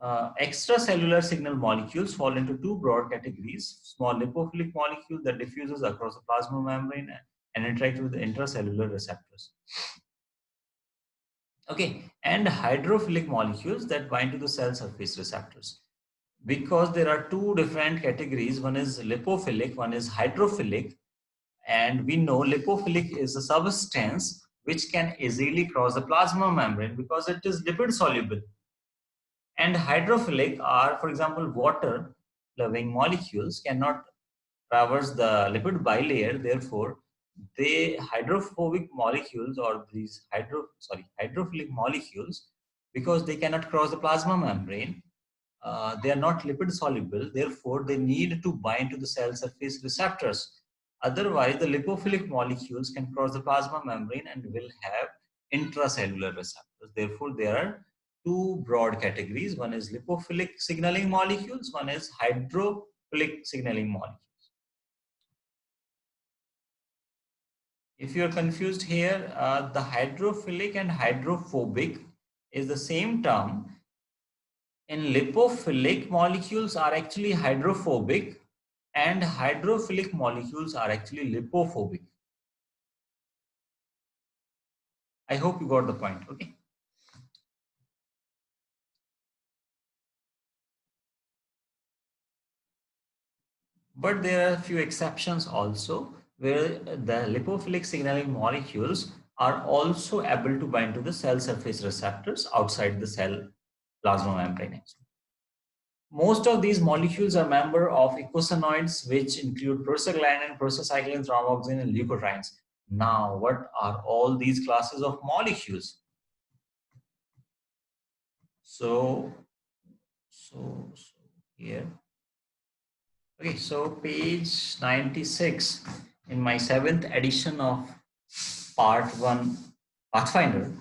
S1: Extracellular signal molecules fall into two broad categories: small lipophilic molecule that diffuses across the plasma membrane and interacts with the intracellular receptors. Okay, and hydrophilic molecules that bind to the cell surface receptors. Because there are two different categories, one is lipophilic, one is hydrophilic, and we know lipophilic is a substance which can easily cross the plasma membrane because it is lipid soluble. And hydrophilic are, for example, water loving molecules cannot traverse the lipid bilayer. Therefore, they hydrophobic molecules, or these hydrophilic molecules, because they cannot cross the plasma membrane, they are not lipid soluble. Therefore, they need to bind to the cell surface receptors. Otherwise, the lipophilic molecules can cross the plasma membrane and will have intracellular receptors. Therefore, there are two broad categories. One is lipophilic signaling molecules, one is hydrophilic signaling molecules. If you're confused here, the hydrophilic and hydrophobic is the same term. In lipophilic, molecules are actually hydrophobic and hydrophilic molecules are actually lipophobic. I hope you got the point. Okay. But there are a few exceptions also, where the lipophilic signaling molecules are also able to bind to the cell surface receptors outside the cell plasma membrane. Most of these molecules are member of eicosanoids, which include prostaglandin, prostacyclin, thromboxane, and leukotrienes. Now, what are all these classes of molecules? So here. Okay, so page 96 in my 7th edition of part 1 Pathfinder,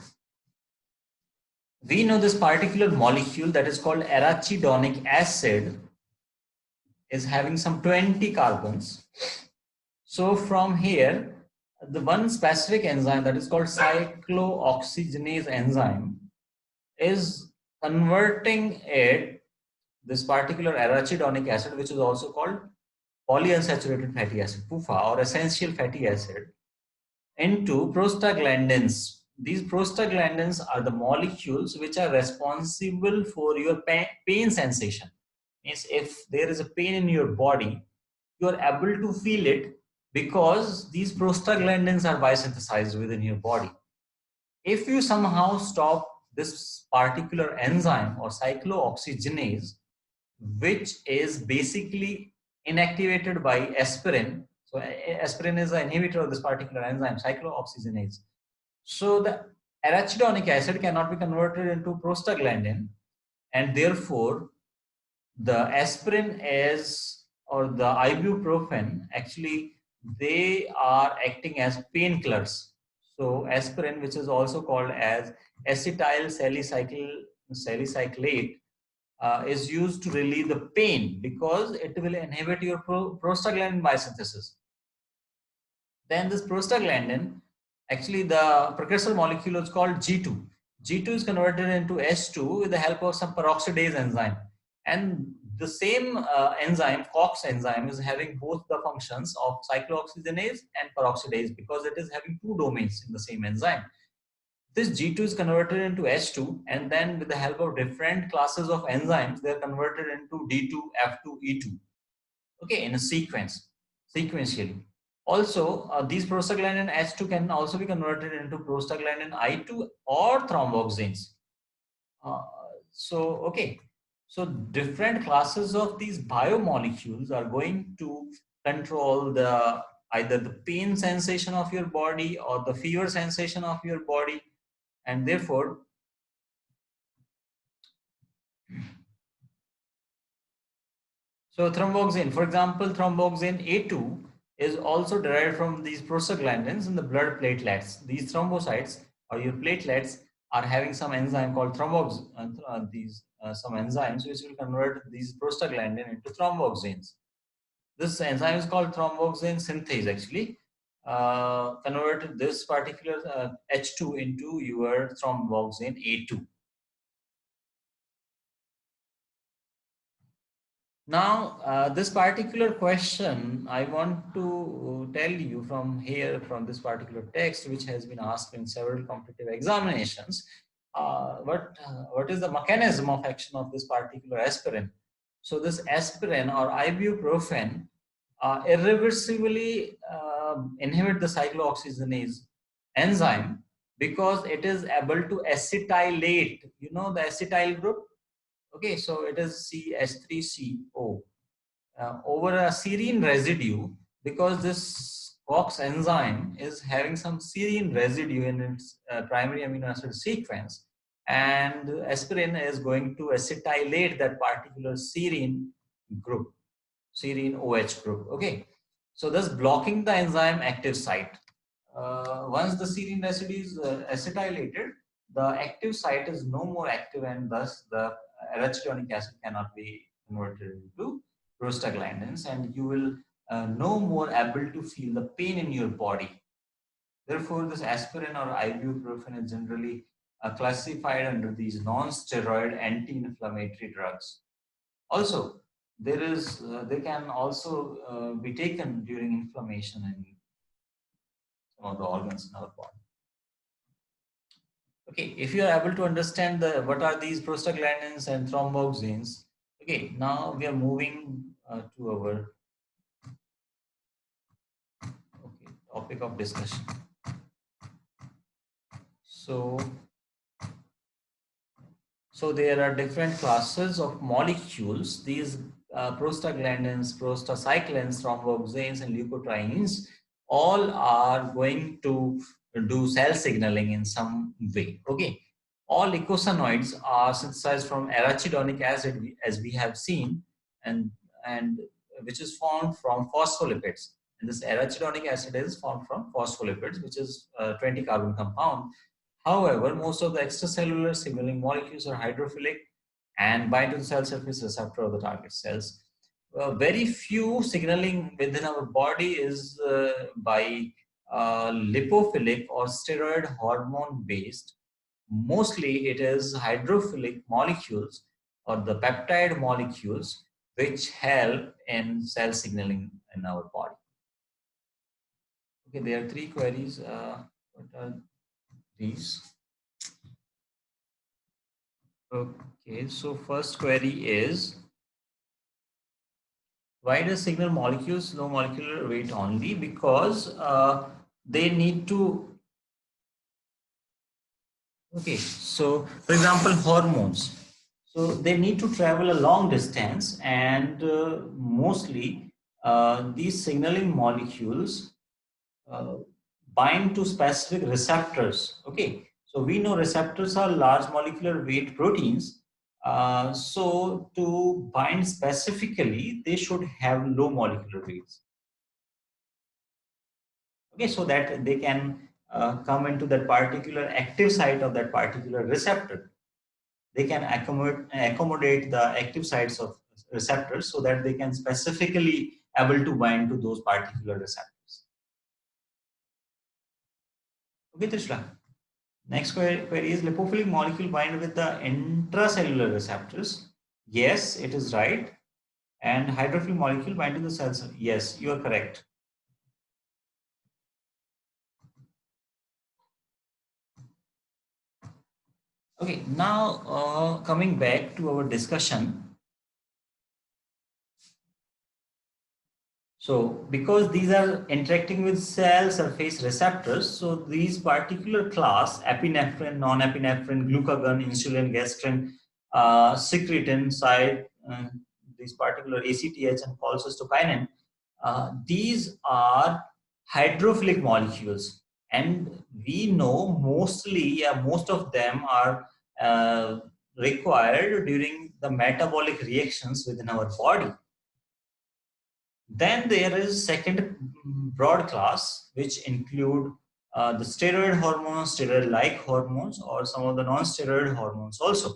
S1: we know this particular molecule that is called arachidonic acid is having some 20 carbons. So from here, the one specific enzyme that is called cyclooxygenase enzyme is converting this particular arachidonic acid, which is also called polyunsaturated fatty acid, PUFA, or essential fatty acid, into prostaglandins. These prostaglandins are the molecules which are responsible for your pain sensation. Means if there is a pain in your body, you are able to feel it because these prostaglandins are biosynthesized within your body. If you somehow stop this particular enzyme or cyclooxygenase, which is basically inactivated by aspirin. So aspirin is an inhibitor of this particular enzyme, cyclooxygenase. So the arachidonic acid cannot be converted into prostaglandin, and therefore the aspirin or the ibuprofen, actually they are acting as painkillers. So aspirin, which is also called as acetyl salicylate, is used to relieve the pain because it will inhibit your prostaglandin biosynthesis. Then this prostaglandin, actually the precursor molecule is called G2. G2 is converted into H2 with the help of some peroxidase enzyme. And the same enzyme, COX enzyme, is having both the functions of cyclooxygenase and peroxidase because it is having two domains in the same enzyme. This G2 is converted into H2, and then with the help of different classes of enzymes, they're converted into D2, F2, E2. Okay, in a sequentially. Also, these prostaglandin H2 can also be converted into prostaglandin I2 or thromboxanes. Okay, so different classes of these biomolecules are going to control the either the pain sensation of your body or the fever sensation of your body, and therefore so thromboxane, for example, thromboxane A2 is also derived from these prostaglandins in the blood platelets. These thrombocytes or your platelets are having some enzyme called some enzymes which will convert these prostaglandin into thromboxanes. This enzyme is called thromboxane synthase actually. Convert this particular H2 into your thromboxane A2. Now, this particular question, I want to tell you from here, from this particular text, which has been asked in several competitive examinations, what is the mechanism of action of this particular aspirin? So this aspirin or ibuprofen irreversibly inhibit the cyclooxygenase enzyme because it is able to acetylate, you know, the acetyl group. Okay, so it is CH3CO over a serine residue because this COX enzyme is having some serine residue in its primary amino acid sequence, and aspirin is going to acetylate that particular serine group, serine OH group. Okay, so thus blocking the enzyme active site. Once the serine residue is acetylated, the active site is no more active, and thus the arachidonic acid cannot be converted into prostaglandins, and you will no more able to feel the pain in your body. Therefore, this aspirin or ibuprofen is generally classified under these non-steroid anti-inflammatory drugs. Also, they can also be taken during inflammation in some of the organs in our body. Okay, if you are able to understand what are these prostaglandins and thromboxanes, okay, now we are moving to our topic of discussion. So there are different classes of molecules. These prostaglandins, prostacyclins, thromboxanes, and leukotrienes all are going to do cell signaling in some way. Okay, all eicosanoids are synthesized from arachidonic acid, as we have seen, and which is formed from phospholipids. And this arachidonic acid is formed from phospholipids, which is a 20 carbon compound. However, most of the extracellular signaling molecules are hydrophilic and bind to the cell surface receptor of the target cells. Very few signaling within our body is by lipophilic or steroid hormone based. Mostly it is hydrophilic molecules or the peptide molecules which help in cell signaling in our body. Okay, there are three queries. What are these? Okay, so first query is, why does signal molecules low molecular weight only? Because they need to, okay, so for example, hormones. So they need to travel a long distance, and mostly these signaling molecules uh, bind to specific receptors. Okay, so we know receptors are large molecular weight proteins. So to bind specifically, they should have low molecular weights. Okay, so that they can come into that particular active site of that particular receptor. They can accommodate the active sites of receptors so that they can specifically able to bind to those particular receptors. Okay, Trishla. Next query is, lipophilic molecule bind with the intracellular receptors. Yes, it is right. And hydrophilic molecule bind to the cells. Yes, you are correct. Okay, now coming back to our discussion. So because these are interacting with cell surface receptors, so these particular class, epinephrine, non-epinephrine, glucagon, insulin, gastrin, secretin, side, these particular ACTH and cholecystokinin, these are hydrophilic molecules. And we know mostly, most of them are required during the metabolic reactions within our body. Then there is second broad class, which include the steroid hormones, steroid-like hormones, or some of the non-steroid hormones also.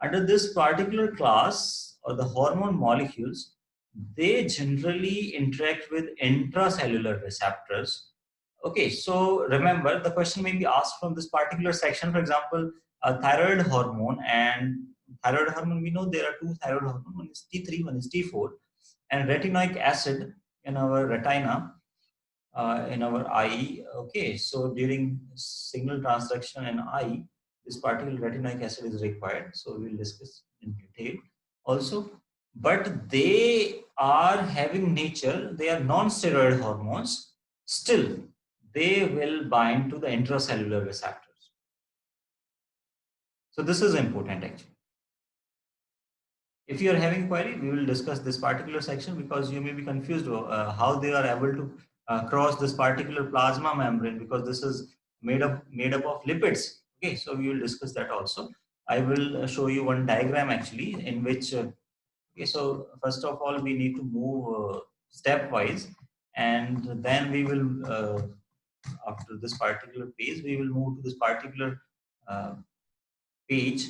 S1: Under this particular class, or the hormone molecules, they generally interact with intracellular receptors. Okay, so remember the question may be asked from this particular section. For example, a thyroid hormone, and thyroid hormone, we know there are two thyroid hormones, one is T3, one is T4, and retinoic acid in our retina, in our eye. Okay, so during signal transduction in eye, this particular retinoic acid is required. So we will discuss in detail also. But they are having nature, they are non-steroid hormones. Still, they will bind to the intracellular receptors. So this is important actually. If you are having query, we will discuss this particular section, because you may be confused how they are able to cross this particular plasma membrane, because this is made up of lipids. Okay, so we will discuss that also. I will show you one diagram actually, in which okay, so first of all we need to move stepwise, and then we will after this particular page we will move to this particular uh, page,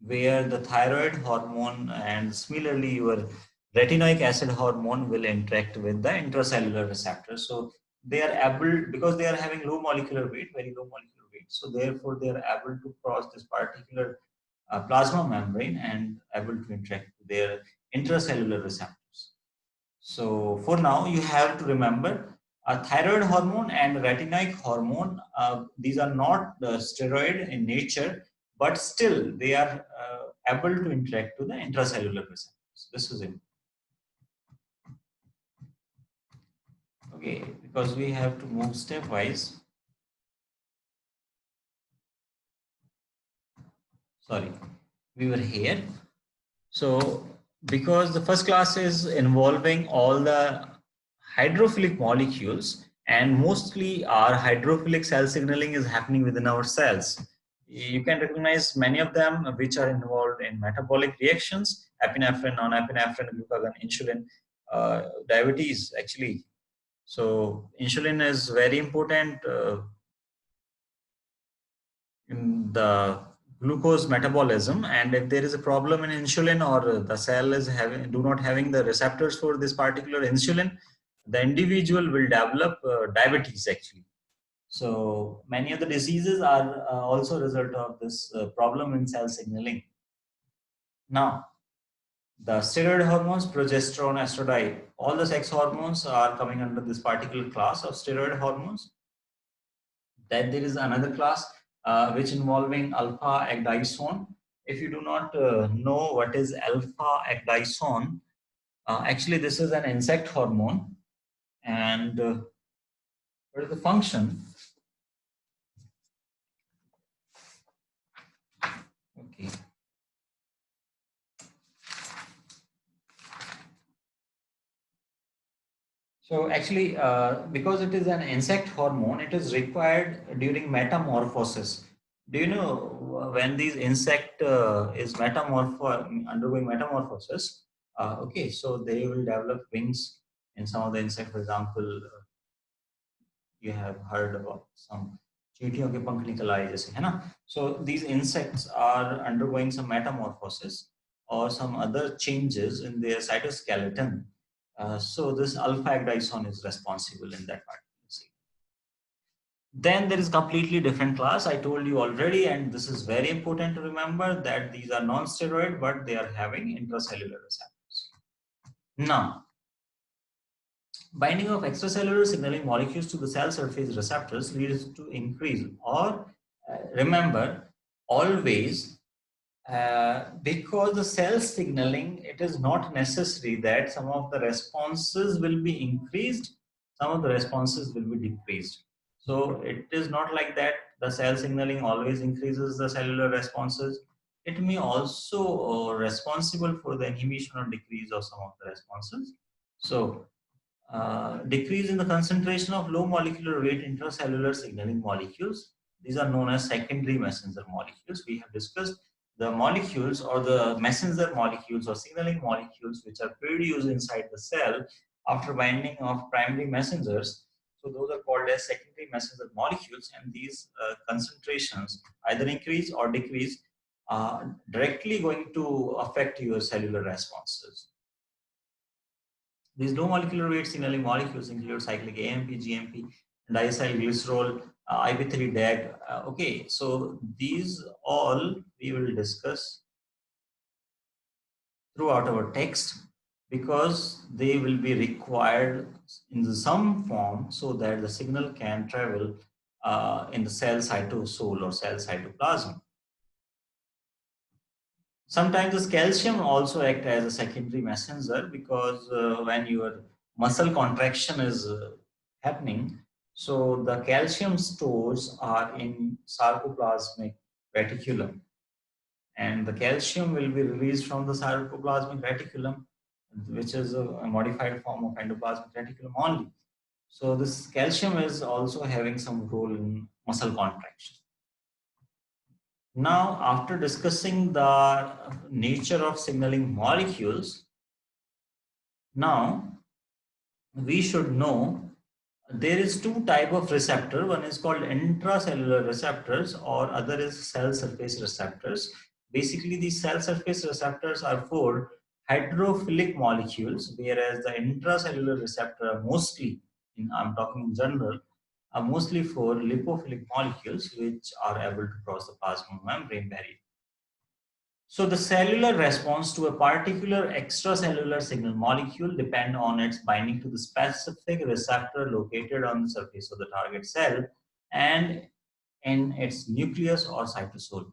S1: where the thyroid hormone and similarly your retinoic acid hormone will interact with the intracellular receptors. So they are able, because they are having low molecular weight, very low molecular weight, so therefore they are able to cross this particular plasma membrane and able to interact with their intracellular receptors. So for now, you have to remember a thyroid hormone and retinoic hormone. These are not steroid in nature, but still they are able to interact with the intracellular receptors. This is it. Okay, because we have to move stepwise. Sorry, we were here. So because the first class is involving all the hydrophilic molecules, and mostly our hydrophilic cell signaling is happening within our cells. You can recognize many of them which are involved in metabolic reactions: epinephrine, non-epinephrine, glucagon, insulin, diabetes actually. So insulin is very important in the glucose metabolism, and if there is a problem in insulin, or the cell is not having the receptors for this particular insulin, the individual will develop diabetes actually. So many of the diseases are also a result of this problem in cell signaling. Now the steroid hormones, progesterone, estradiol, all the sex hormones are coming under this particular class of steroid hormones. Then there is another class which involving alpha ecdysone. If you do not know what is alpha ecdysone, actually this is an insect hormone, and what is the function? Okay. So actually, because it is an insect hormone, it is required during metamorphosis. Do you know when these insect is undergoing metamorphosis? Okay, so they will develop wings in some of the insect. For example, you have heard about some चींटियों के पंख निकल आए जैसे है ना. So these insects are undergoing some metamorphosis or some other changes in their cytoskeleton. So this alpha ecdysone is responsible in that particular scene. Then there is completely different class. I told you already, and this is very important to remember, that these are non-steroid, but they are having intracellular receptors. Now, binding of extracellular signaling molecules to the cell surface receptors leads to increase, or remember, always, because the cell signaling, it is not necessary that some of the responses will be increased, some of the responses will be decreased. So it is not like that the cell signaling always increases the cellular responses. It may also responsible for the inhibition or decrease of some of the responses. So decrease in the concentration of low molecular weight intracellular signaling molecules. These are known as secondary messenger molecules. We have discussed the molecules or the messenger molecules or signaling molecules which are produced inside the cell after binding of primary messengers. So those are called as secondary messenger molecules, and these concentrations either increase or decrease are directly going to affect your cellular responses. These low molecular weight signaling molecules include cyclic AMP, GMP, diacylglycerol, IP3-DAG. Okay, so these all we will discuss throughout our text because they will be required in some form so that the signal can travel in the cell cytosol or cell cytoplasm. Sometimes this calcium also act as a secondary messenger because when your muscle contraction is happening, so the calcium stores are in sarcoplasmic reticulum, and the calcium will be released from the sarcoplasmic reticulum, which is a modified form of endoplasmic reticulum only. So this calcium is also having some role in muscle contraction. Now, after discussing the nature of signaling molecules, now we should know there is two type of receptor. One is called intracellular receptors or other is cell surface receptors. Basically, these cell surface receptors are for hydrophilic molecules, whereas the intracellular receptor are mostly, I'm talking in general, are mostly for lipophilic molecules which are able to cross the plasma membrane barrier. So the cellular response to a particular extracellular signal molecule depend on its binding to the specific receptor located on the surface of the target cell and in its nucleus or cytosol.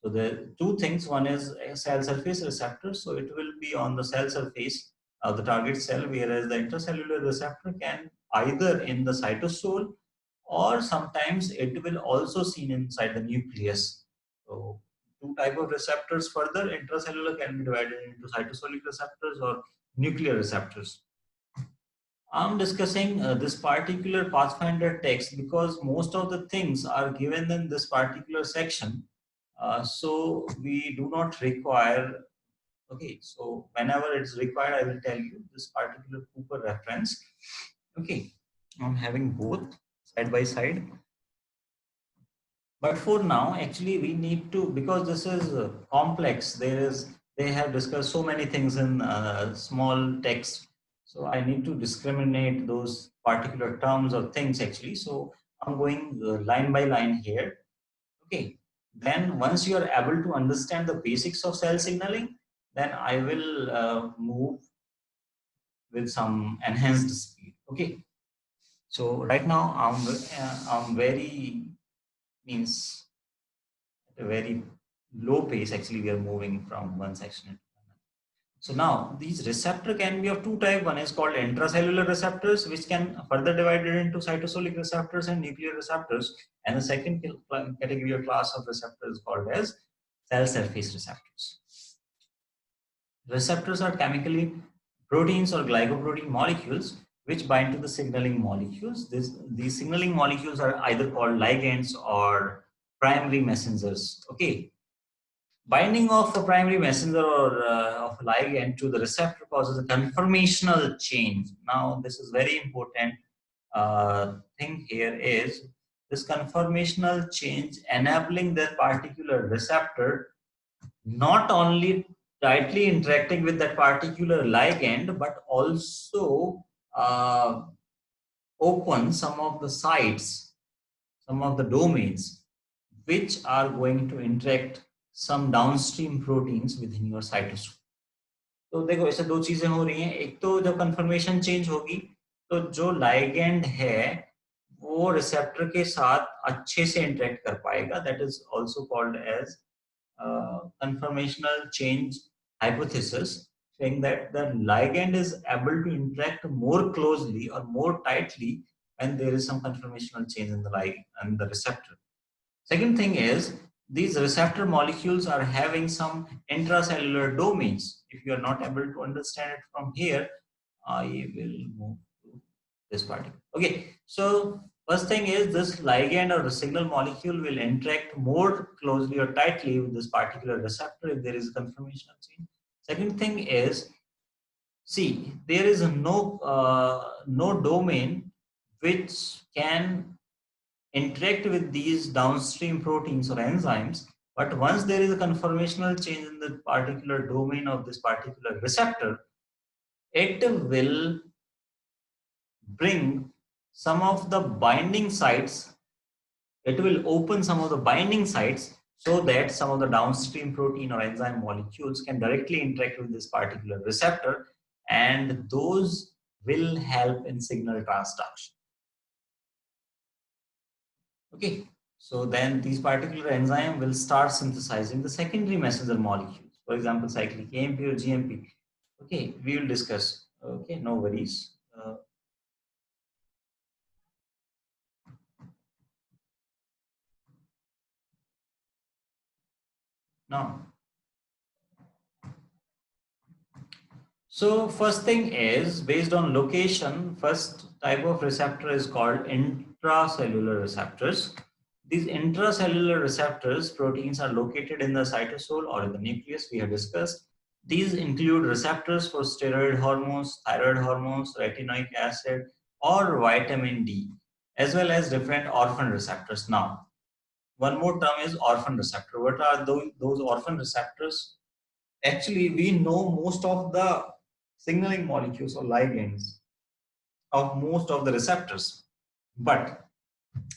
S1: So the two things, one is a cell surface receptor, so it will be on the cell surface of the target cell, whereas the intracellular receptor can either in the cytosol or sometimes it will also seen inside the nucleus. So two type of receptors further, intracellular can be divided into cytosolic receptors or nuclear receptors. I'm discussing this particular Pathfinder text because most of the things are given in this particular section. So we do not require, okay, so whenever it's required, I will tell you this particular Cooper reference. Okay, I'm having both side by side. But for now, actually, we need to, because this is complex, they have discussed so many things in small text. So I need to discriminate those particular terms or things actually. So I'm going line by line here. Okay. Then once you are able to understand the basics of cell signaling, then I will move with some enhanced speed. Okay. So right now I'm very means at a very low pace. Actually, we are moving from one section to another. So now these receptor can be of two types. One is called intracellular receptors, which can further divided into cytosolic receptors and nuclear receptors. And the second category or class of receptors is called as cell surface receptors. Receptors are chemically proteins or glycoprotein molecules which bind to the signaling molecules. These signaling molecules are either called ligands or primary messengers. Okay, binding of a primary messenger or of ligand to the receptor causes a conformational change. Now, this is very important thing here is this conformational change enabling that particular receptor not only tightly interacting with that particular ligand, but also open some of the sites, some of the domains which are going to interact some downstream proteins within your cytosol. तो देखो ऐसे दो चीजें हो रही हैं, एक तो जब कंफर्मेशन चेंज होगी तो जो लाइगैंड है वो receptor के साथ अच्छे से interact कर पाएगा. That is also called as conformational change hypothesis, saying that the ligand is able to interact more closely or more tightly when there is some conformational change in the ligand and the receptor. Second thing is, these receptor molecules are having some intracellular domains. If you are not able to understand it from here, I will move to this part. Okay, so first thing is this ligand or the signal molecule will interact more closely or tightly with this particular receptor if there is a conformational change. Second thing is, see, there is no domain which can interact with these downstream proteins or enzymes, but once there is a conformational change in the particular domain of this particular receptor, it will bring some of the binding sites, it will open some of the binding sites so that some of the downstream protein or enzyme molecules can directly interact with this particular receptor, and those will help in signal transduction. Okay, so then these particular enzyme will start synthesizing the secondary messenger molecules, for example, cyclic AMP or GMP. Okay, we will discuss. Okay, no worries. Now, so first thing is based on location. First type of receptor is called intracellular receptors. These intracellular receptors, proteins are located in the cytosol or in the nucleus, we have discussed. These include receptors for steroid hormones, thyroid hormones, retinoic acid, or vitamin D, as well as different orphan receptors. Now, one more term is orphan receptor. What are those orphan receptors? Actually, we know most of the signaling molecules or ligands of most of the receptors. But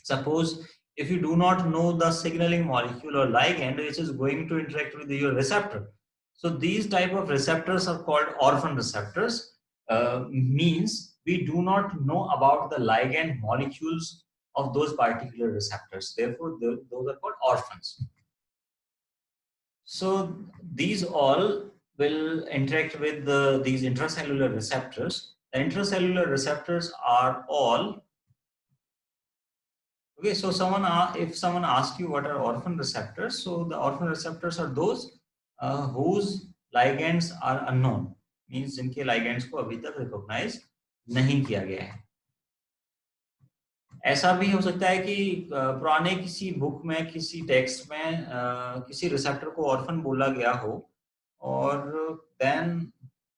S1: suppose if you do not know the signaling molecule or ligand which is going to interact with your receptor, so these type of receptors are called orphan receptors. Means we do not know about the ligand molecules of those particular receptors. Therefore, those are called orphans. So these all will interact with these intracellular receptors. The intracellular receptors are all okay. So if someone asks you what are orphan receptors, so the orphan receptors are those whose ligands are unknown, means जिनके ligands को अभी तक recognize नहीं किया गया है. ऐसा भी हो सकता है कि पुराने किसी बुक में, किसी टेक्स्ट में किसी रिसेप्टर को ऑर्फन बोला गया हो, और then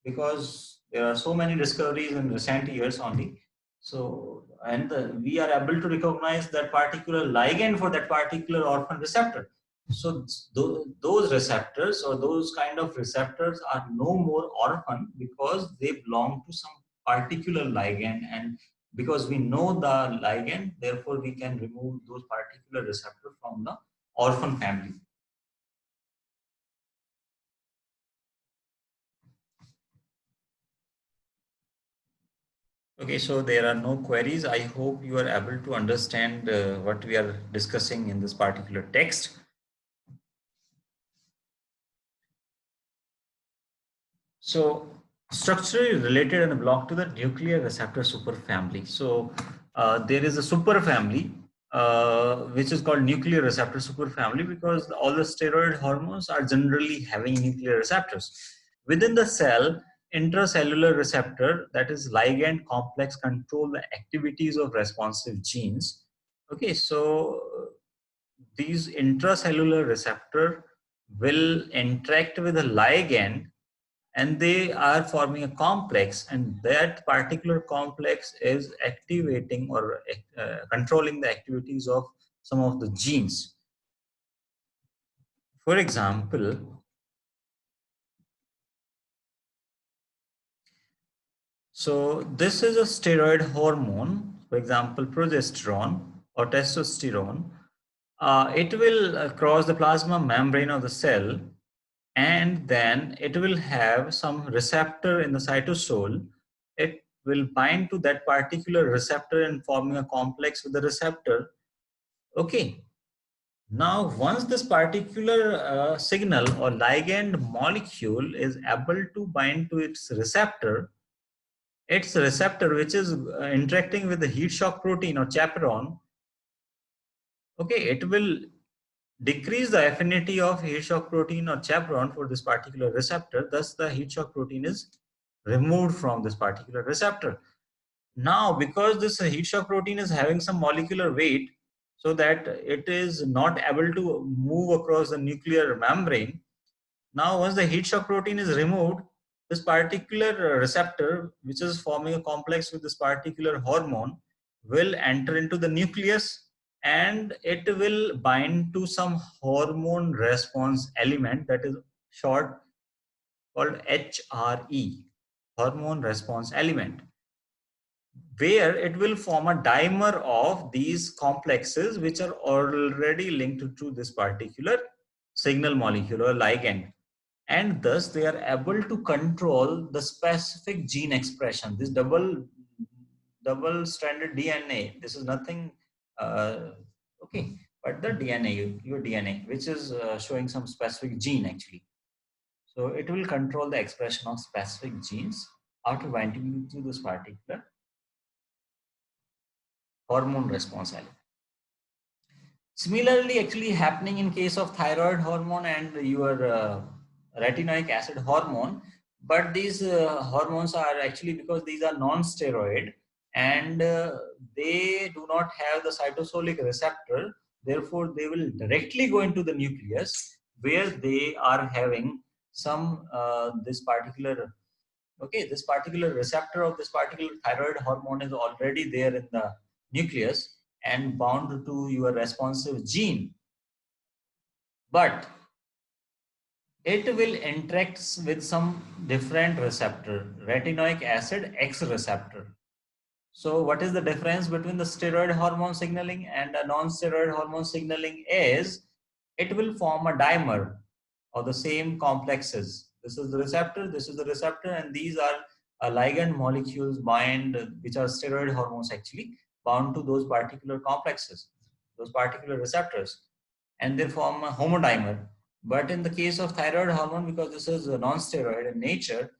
S1: because there are so many discoveries in recent years only, so we are able to recognize that particular ligand for that particular orphan receptor. So those receptors or those kind of receptors are no more orphan because they belong to some particular ligand, and because we know the ligand, therefore we can remove those particular receptor from the orphan family. Okay, so there are no queries. I hope you are able to understand what we are discussing in this particular text. So structurally related and belong to the nuclear receptor superfamily. So there is a superfamily which is called nuclear receptor superfamily because all the steroid hormones are generally having nuclear receptors. Within the cell, intracellular receptor, that is ligand complex, control the activities of responsive genes. Okay, so these intracellular receptor will interact with the ligand and they are forming a complex, and that particular complex is activating or controlling the activities of some of the genes. For example, so this is a steroid hormone, for example, progesterone or testosterone. It will cross the plasma membrane of the cell, and then it will have some receptor in the cytosol. It will bind to that particular receptor and forming a complex with the receptor. Okay. Now, once this particular signal or ligand molecule is able to bind to its receptor which is interacting with the heat shock protein or chaperone, okay, it will decrease the affinity of heat shock protein or chaperone for this particular receptor. Thus, the heat shock protein is removed from this particular receptor. Now, because this heat shock protein is having some molecular weight, so that it is not able to move across the nuclear membrane. Now, once the heat shock protein is removed, this particular receptor, which is forming a complex with this particular hormone, will enter into the nucleus and it will bind to some hormone response element, that is short called HRE, hormone response element, where it will form a dimer of these complexes which are already linked to this particular signal molecule or ligand, and thus they are able to control the specific gene expression. This double stranded DNA, this is nothing okay, but the DNA, your DNA, which is showing some specific gene actually. So it will control the expression of specific genes after binding to this particular hormone response element. Similarly, actually happening in case of thyroid hormone and your retinoic acid hormone, but these hormones are actually, because these are non-steroid and they do not have the cytosolic receptor, therefore they will directly go into the nucleus where they are having some this particular, okay, this particular receptor of this particular thyroid hormone is already there in the nucleus and bound to your responsive gene, but it will interact with some different receptor, retinoic acid X receptor. So what is the difference between the steroid hormone signaling and a non-steroid hormone signaling is it will form a dimer of the same complexes. This is the receptor, and these are ligand molecules bind, which are steroid hormones actually, bound to those particular complexes, those particular receptors, and they form a homodimer. But in the case of thyroid hormone, because this is a non-steroid in nature,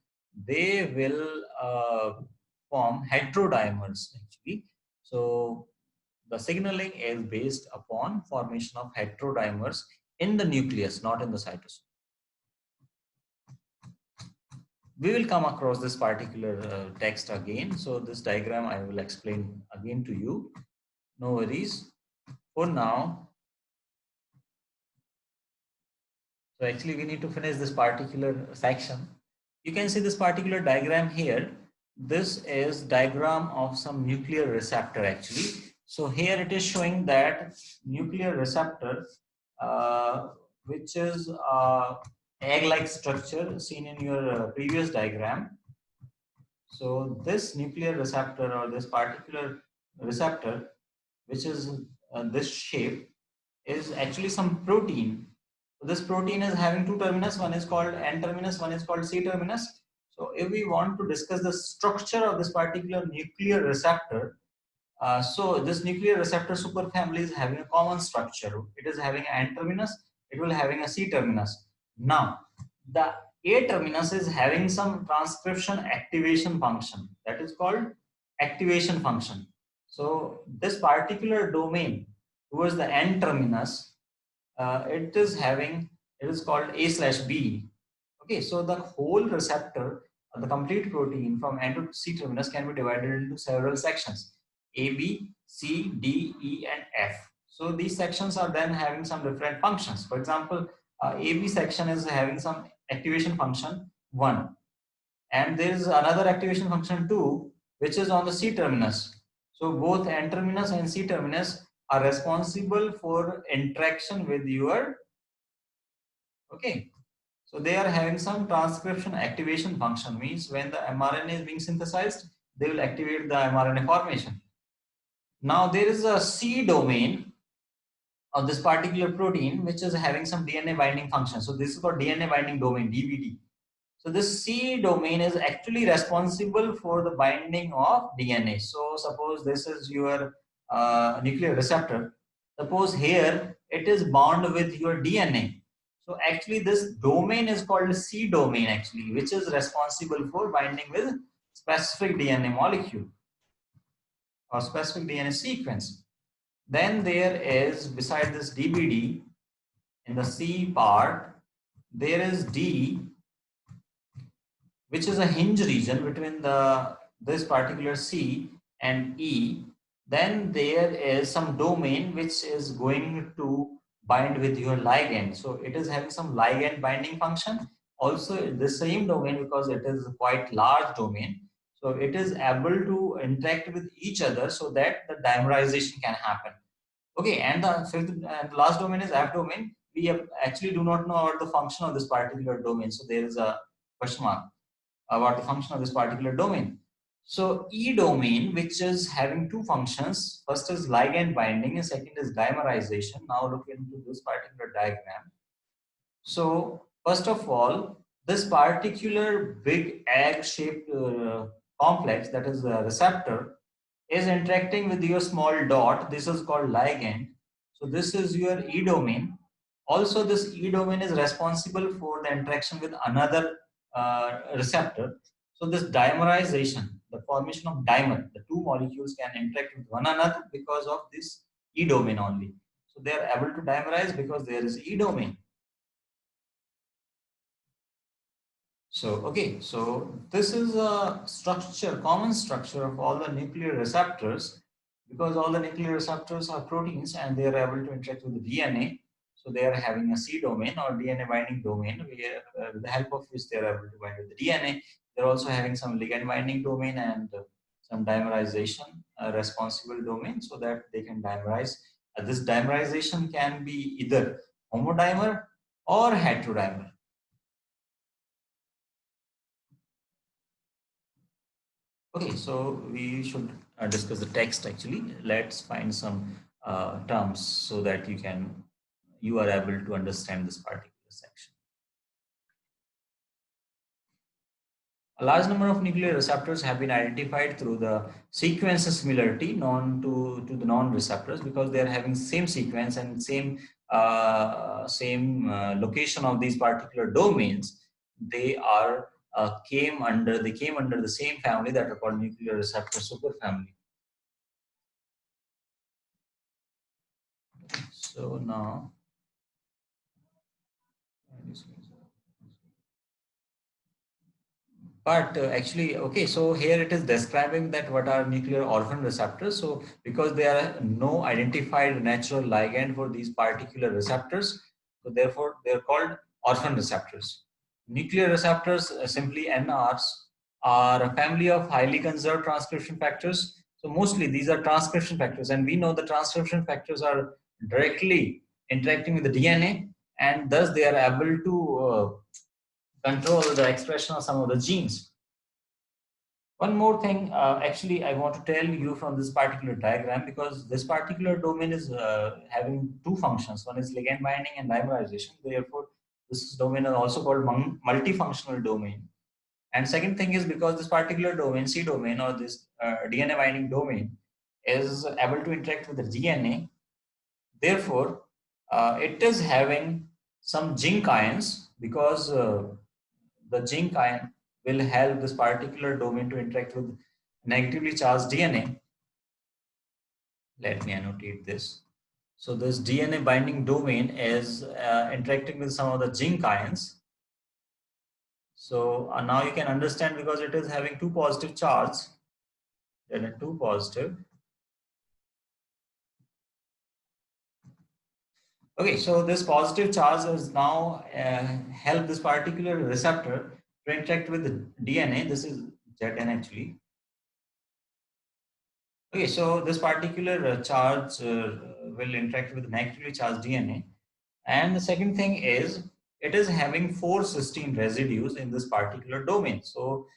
S1: they will form heterodimers actually. So the signaling is based upon formation of heterodimers in the nucleus, not in the cytosol. We will come across this particular text again. So this diagram I will explain again to you. No worries. For now, so actually we need to finish this particular section. You can see this particular diagram here. This is diagram of some nuclear receptor actually. So here it is showing that nuclear receptor, which is egg-like structure seen in your previous diagram. So this nuclear receptor or this particular receptor, which is this shape, is actually some protein. So this protein is having two terminus, one is called N terminus, one is called C terminus. So if we want to discuss the structure of this particular nuclear receptor, so this nuclear receptor superfamily is having a common structure. It is having an N terminus, it will having a C terminus. Now, the A terminus is having some transcription activation function, that is called activation function. So this particular domain towards the N terminus, it is called A/B. Okay, so the whole receptor, the complete protein from N to C terminus can be divided into several sections: A, B, C, D, E, and F. So these sections are then having some different functions. For example, AB section is having some activation function 1, and there is another activation function 2, which is on the C terminus. So both N terminus and C terminus are responsible for interaction with your, okay, so they are having some transcription activation function, means when the mRNA is being synthesized, they will activate the mRNA formation. Now there is a C domain of this particular protein which is having some DNA binding function. So this is called DNA binding domain, DVD. So this C domain is actually responsible for the binding of DNA. So suppose this is your nuclear receptor. Suppose here it is bound with your DNA. So actually this domain is called C domain actually, which is responsible for binding with specific DNA molecule or specific DNA sequence. Then there is, beside this DBD, in the C part, there is D, which is a hinge region between this particular C and E. Then there is some domain which is going to bind with your ligand. So it is having some ligand binding function. Also the same domain, because it is quite large domain. So it is able to interact with each other so that the dimerization can happen. Okay, and the fifth and last domain is F domain. We actually do not know about the function of this particular domain. So there is a question mark about the function of this particular domain. So E domain, which is having two functions, first is ligand binding and second is dimerization. Now look into this particular diagram. So first of all, this particular big egg-shaped complex, that is the receptor, is interacting with your small dot. This is called ligand. So this is your E domain. Also, this E domain is responsible for the interaction with another receptor. So this dimerization, the formation of dimer, the two molecules can interact with one another because of this E domain only. So they are able to dimerize because there is E domain. So, okay, so this is a structure, common structure of all the nuclear receptors, because all the nuclear receptors are proteins and they are able to interact with the DNA. So they are having a C domain or DNA binding domain, where with the help of which they are able to bind with the DNA. They're also having some ligand binding domain and some dimerization responsible domain so that they can dimerize. This dimerization can be either homodimer or heterodimer. Okay, so we should discuss the text actually. Let's find some terms so that you are able to understand this particular section. A large number of nuclear receptors have been identified through the sequence similarity known to the non-receptors, because they are having same sequence and same location of these particular domains. They are came under the same family that are called nuclear receptor superfamily. So now, but actually, okay, so here it is describing that what are nuclear orphan receptors. So because there are no identified natural ligand for these particular receptors, so therefore they're called orphan receptors. Nuclear receptors, simply NRs, are a family of highly conserved transcription factors. So mostly these are transcription factors, and we know the transcription factors are directly interacting with the DNA, and thus they are able to control the expression of some of the genes. One more thing, actually, I want to tell you from this particular diagram, because this particular domain is having two functions. One is ligand binding and dimerization. Therefore, this domain is also called multifunctional domain. And second thing is, because this particular domain, C domain, or this DNA binding domain, is able to interact with the DNA. Therefore, it is having some zinc ions, because the zinc ion will help this particular domain to interact with negatively charged DNA. Let me annotate this. So this DNA binding domain is interacting with some of the zinc ions. So now you can understand, because it is having two positive charges, then two positive. Okay, so this positive charge is now help this particular receptor to interact with the DNA. This is Zn actually. Okay, so this particular charge will interact with negatively charged DNA. And the second thing is, it is having 4 cysteine residues in this particular domain. So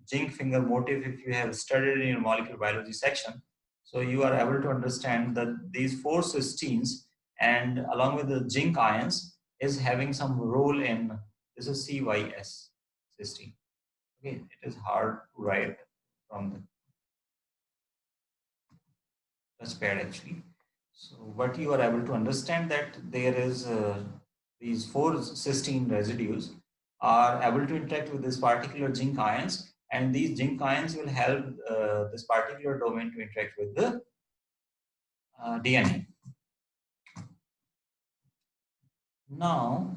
S1: zinc finger motif, if you have studied in your molecular biology section, so you are able to understand that these 4 cysteines, and along with the zinc ions, is having some role in This is CYS, cysteine. Okay, it is hard to write from the touchpad actually. So, but you are able to understand that there is these four cysteine residues are able to interact with this particular zinc ions, and these zinc ions will help this particular domain to interact with the DNA. Now,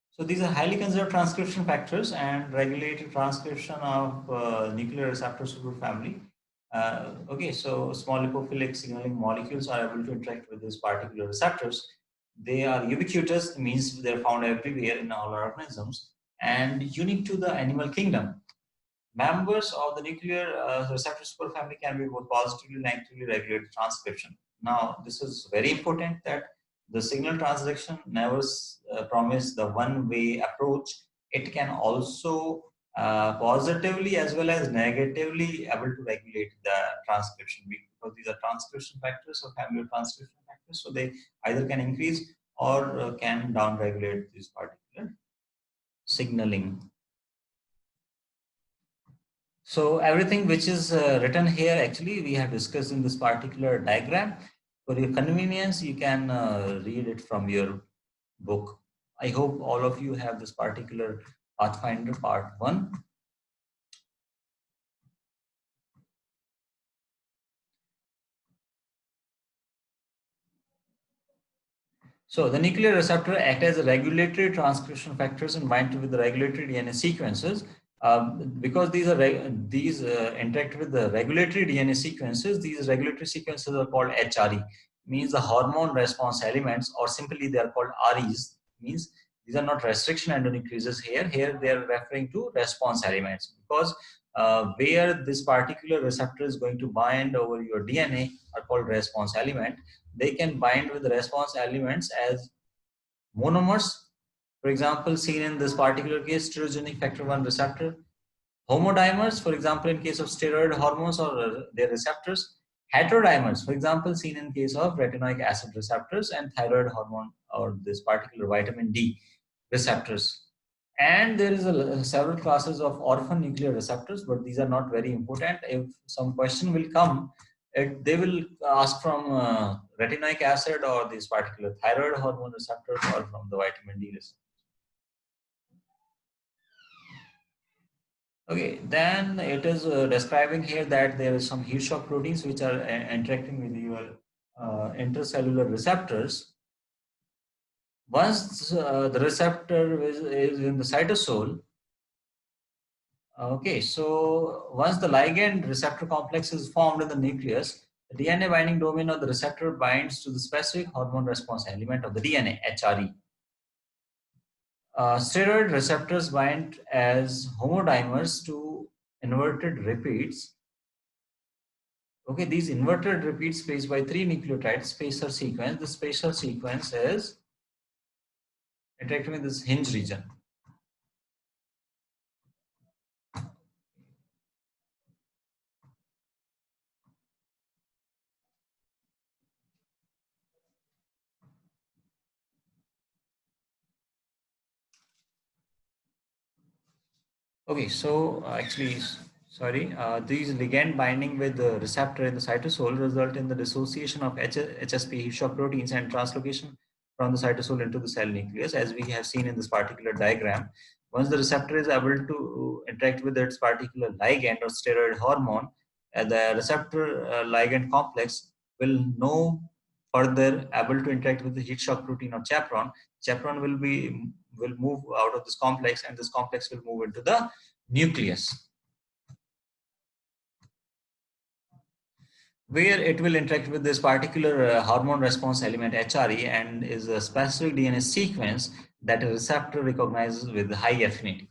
S1: so these are highly conserved transcription factors and regulated transcription of nuclear receptor superfamily. Okay, so small lipophilic signaling molecules are able to interact with these particular receptors. They are ubiquitous, means they're found everywhere in all organisms and unique to the animal kingdom. Members of the nuclear receptor superfamily can be both positively and negatively regulated transcription. Now, this is very important that the signal transduction never promise the one-way approach. It can also positively as well as negatively able to regulate the transcription because these are transcription factors or family of transcription factors. So they either can increase or can downregulate this particular signaling. So everything which is written here, actually, we have discussed in this particular diagram. For your convenience, you can read it from your book. I hope all of you have this particular Pathfinder Part 1. So the nuclear receptor act as a regulatory transcription factors and bind with the regulatory DNA sequences. Because these interact with the regulatory DNA sequences, these regulatory sequences are called HRE, means the hormone response elements, or simply they are called REs, means these are not restriction endonucleases here. Here they are referring to response elements because where this particular receptor is going to bind over your DNA are called response element. They can bind with the response elements as monomers, for example, seen in this particular case, steroidogenic factor 1 receptor. Homodimers, for example, in case of steroid hormones or their receptors. Heterodimers, for example, seen in case of retinoic acid receptors and thyroid hormone or this particular vitamin D receptors. And there is several classes of orphan nuclear receptors, but these are not very important. If some question will come, they will ask from retinoic acid or this particular thyroid hormone receptors or from the vitamin D receptors. Okay, then it is describing here that there is some heat shock proteins which are interacting with your intercellular receptors. Once the receptor is in the cytosol, okay, so once the ligand receptor complex is formed in the nucleus, the DNA binding domain of the receptor binds to the specific hormone response element of the DNA, HRE. Steroid receptors bind as homodimers to inverted repeats. Okay, these inverted repeats spaced by 3 nucleotides spacer sequence. The spacer sequence is interacting with this hinge region. Okay, so actually, sorry, these ligand binding with the receptor in the cytosol result in the dissociation of HSP heat shock proteins and translocation from the cytosol into the cell nucleus, as we have seen in this particular diagram. Once the receptor is able to interact with its particular ligand or steroid hormone, the receptor ligand complex will no further able to interact with the heat shock protein or chaperone. Chaperone will move out of this complex, and this complex will move into the nucleus, where it will interact with this particular hormone response element HRE and is a specific DNA sequence that a receptor recognizes with high affinity.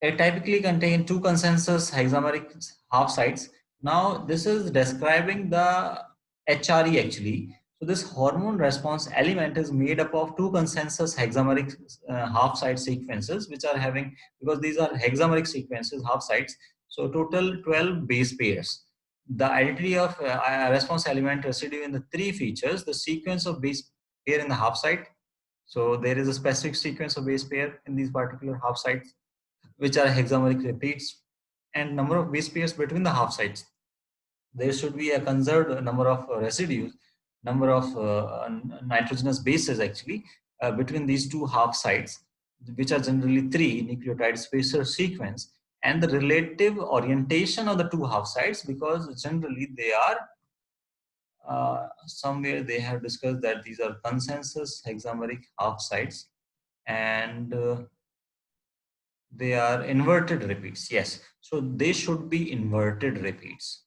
S1: It typically contains 2 consensus hexameric half sites. Now, this is describing the HRE actually. So, this hormone response element is made up of 2 consensus hexameric half site sequences, which are having, because these are hexameric sequences, half sites. So, total 12 base pairs. The identity of response element residue in the 3 features. The sequence of base pair in the half site. So there is a specific sequence of base pair in these particular half sites, which are hexameric repeats, and number of base pairs between the half sites. There should be a conserved number of residues, number of nitrogenous bases actually between these two half sites, which are generally 3 nucleotide spacer sequence, and the relative orientation of the two half sites, because generally they are somewhere they have discussed that these are consensus hexameric half sites, and they are inverted repeats. Yes, so they should be inverted repeats.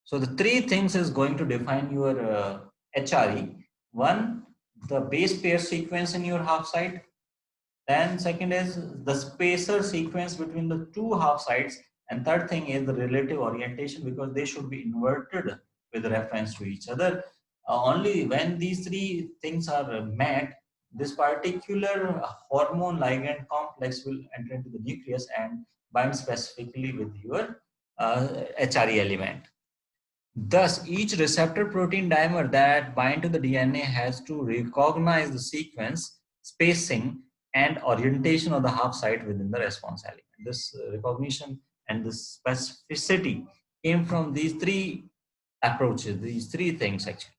S1: So the three things is going to define your HRE. One, the base pair sequence in your half site. Then second is the spacer sequence between the two half sites. And third thing is the relative orientation, because they should be inverted with reference to each other. Only when these three things are met, this particular hormone ligand complex will enter into the nucleus and bind specifically with your HRE element. Thus, each receptor protein dimer that bind to the DNA has to recognize the sequence, spacing, and orientation of the half site within the response element. This recognition and this specificity came from these three approaches, these three things actually.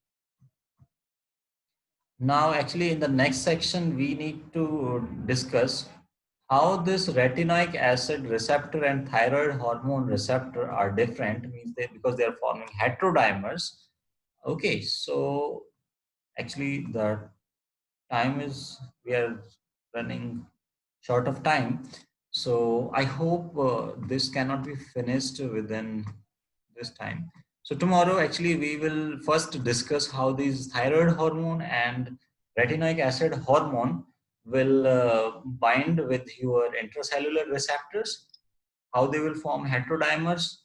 S1: Now, actually, in the next section, we need to discuss how this retinoic acid receptor and thyroid hormone receptor are different, means because they are forming heterodimers. Okay, so actually the time is, we are running short of time. So I hope this cannot be finished within this time. So tomorrow actually we will first discuss how these thyroid hormone and retinoic acid hormone will bind with your intracellular receptors, how they will form heterodimers,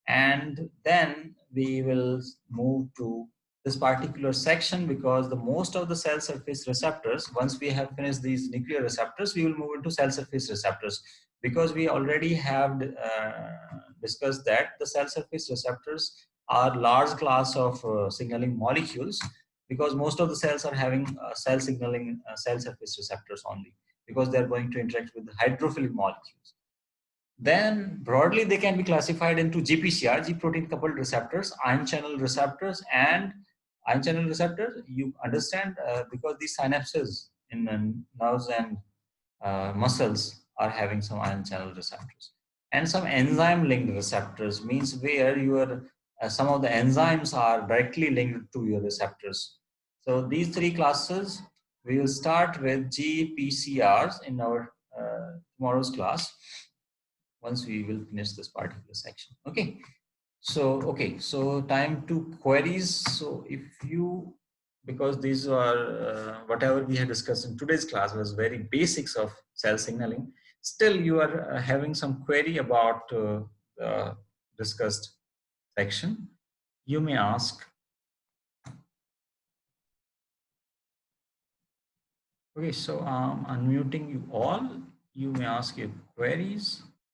S1: and then we will move to this particular section, because the most of the cell surface receptors, once we have finished these nuclear receptors, we will move into cell surface receptors, because we already have discussed that the cell surface receptors are large class of signaling molecules, because most of the cells are having cell signaling cell surface receptors only, because they are going to interact with the hydrophilic molecules. Then broadly they can be classified into GPCR, G protein coupled receptors, ion channel receptors, and ion channel receptors. You understand because these synapses in nerves and muscles are having some ion channel receptors, and some enzyme linked receptors, means where your some of the enzymes are directly linked to your receptors. So these three classes, we will start with GPCRs in our tomorrow's class, once we will finish this particular section. Okay, so time to queries. So if you, because these are whatever we had discussed in today's class was very basics of cell signaling, still you are having some query about the discussed section, you may ask. Okay, so I'm unmuting you all, you may ask your queries.